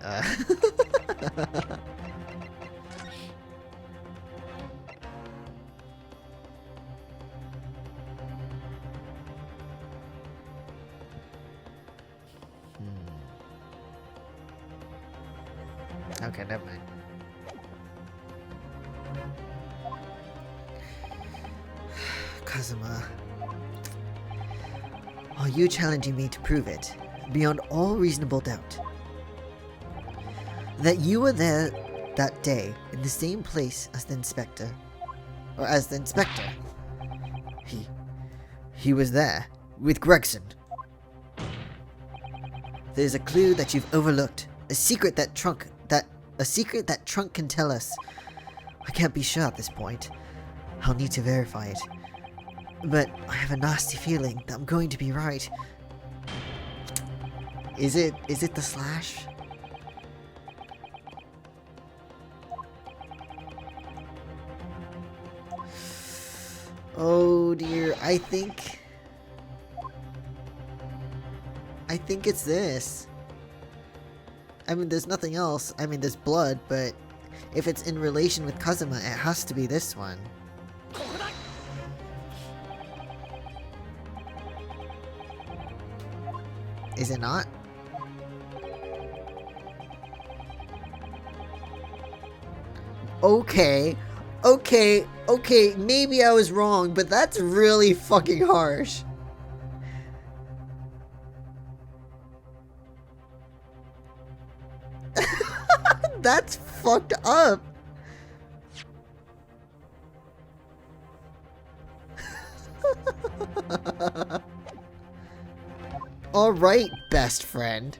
Okay, never mind. Kazuma. Are you challenging me to prove it, beyond all reasonable doubt, that you were there that day in the same place as the inspector? Or as the inspector? He was there, with Gregson. There's a clue that you've overlooked, a secret that Trunk can tell us. I can't be sure at this point. I'll need to verify it. But I have a nasty feeling that I'm going to be right. Is it the slash? Oh dear, I think it's this. I mean, there's nothing else. I mean, there's blood, but if it's in relation with Kazuma, it has to be this one. Is it not? Okay, maybe I was wrong, but that's really fucking harsh. That's fucked up. Alright, best friend.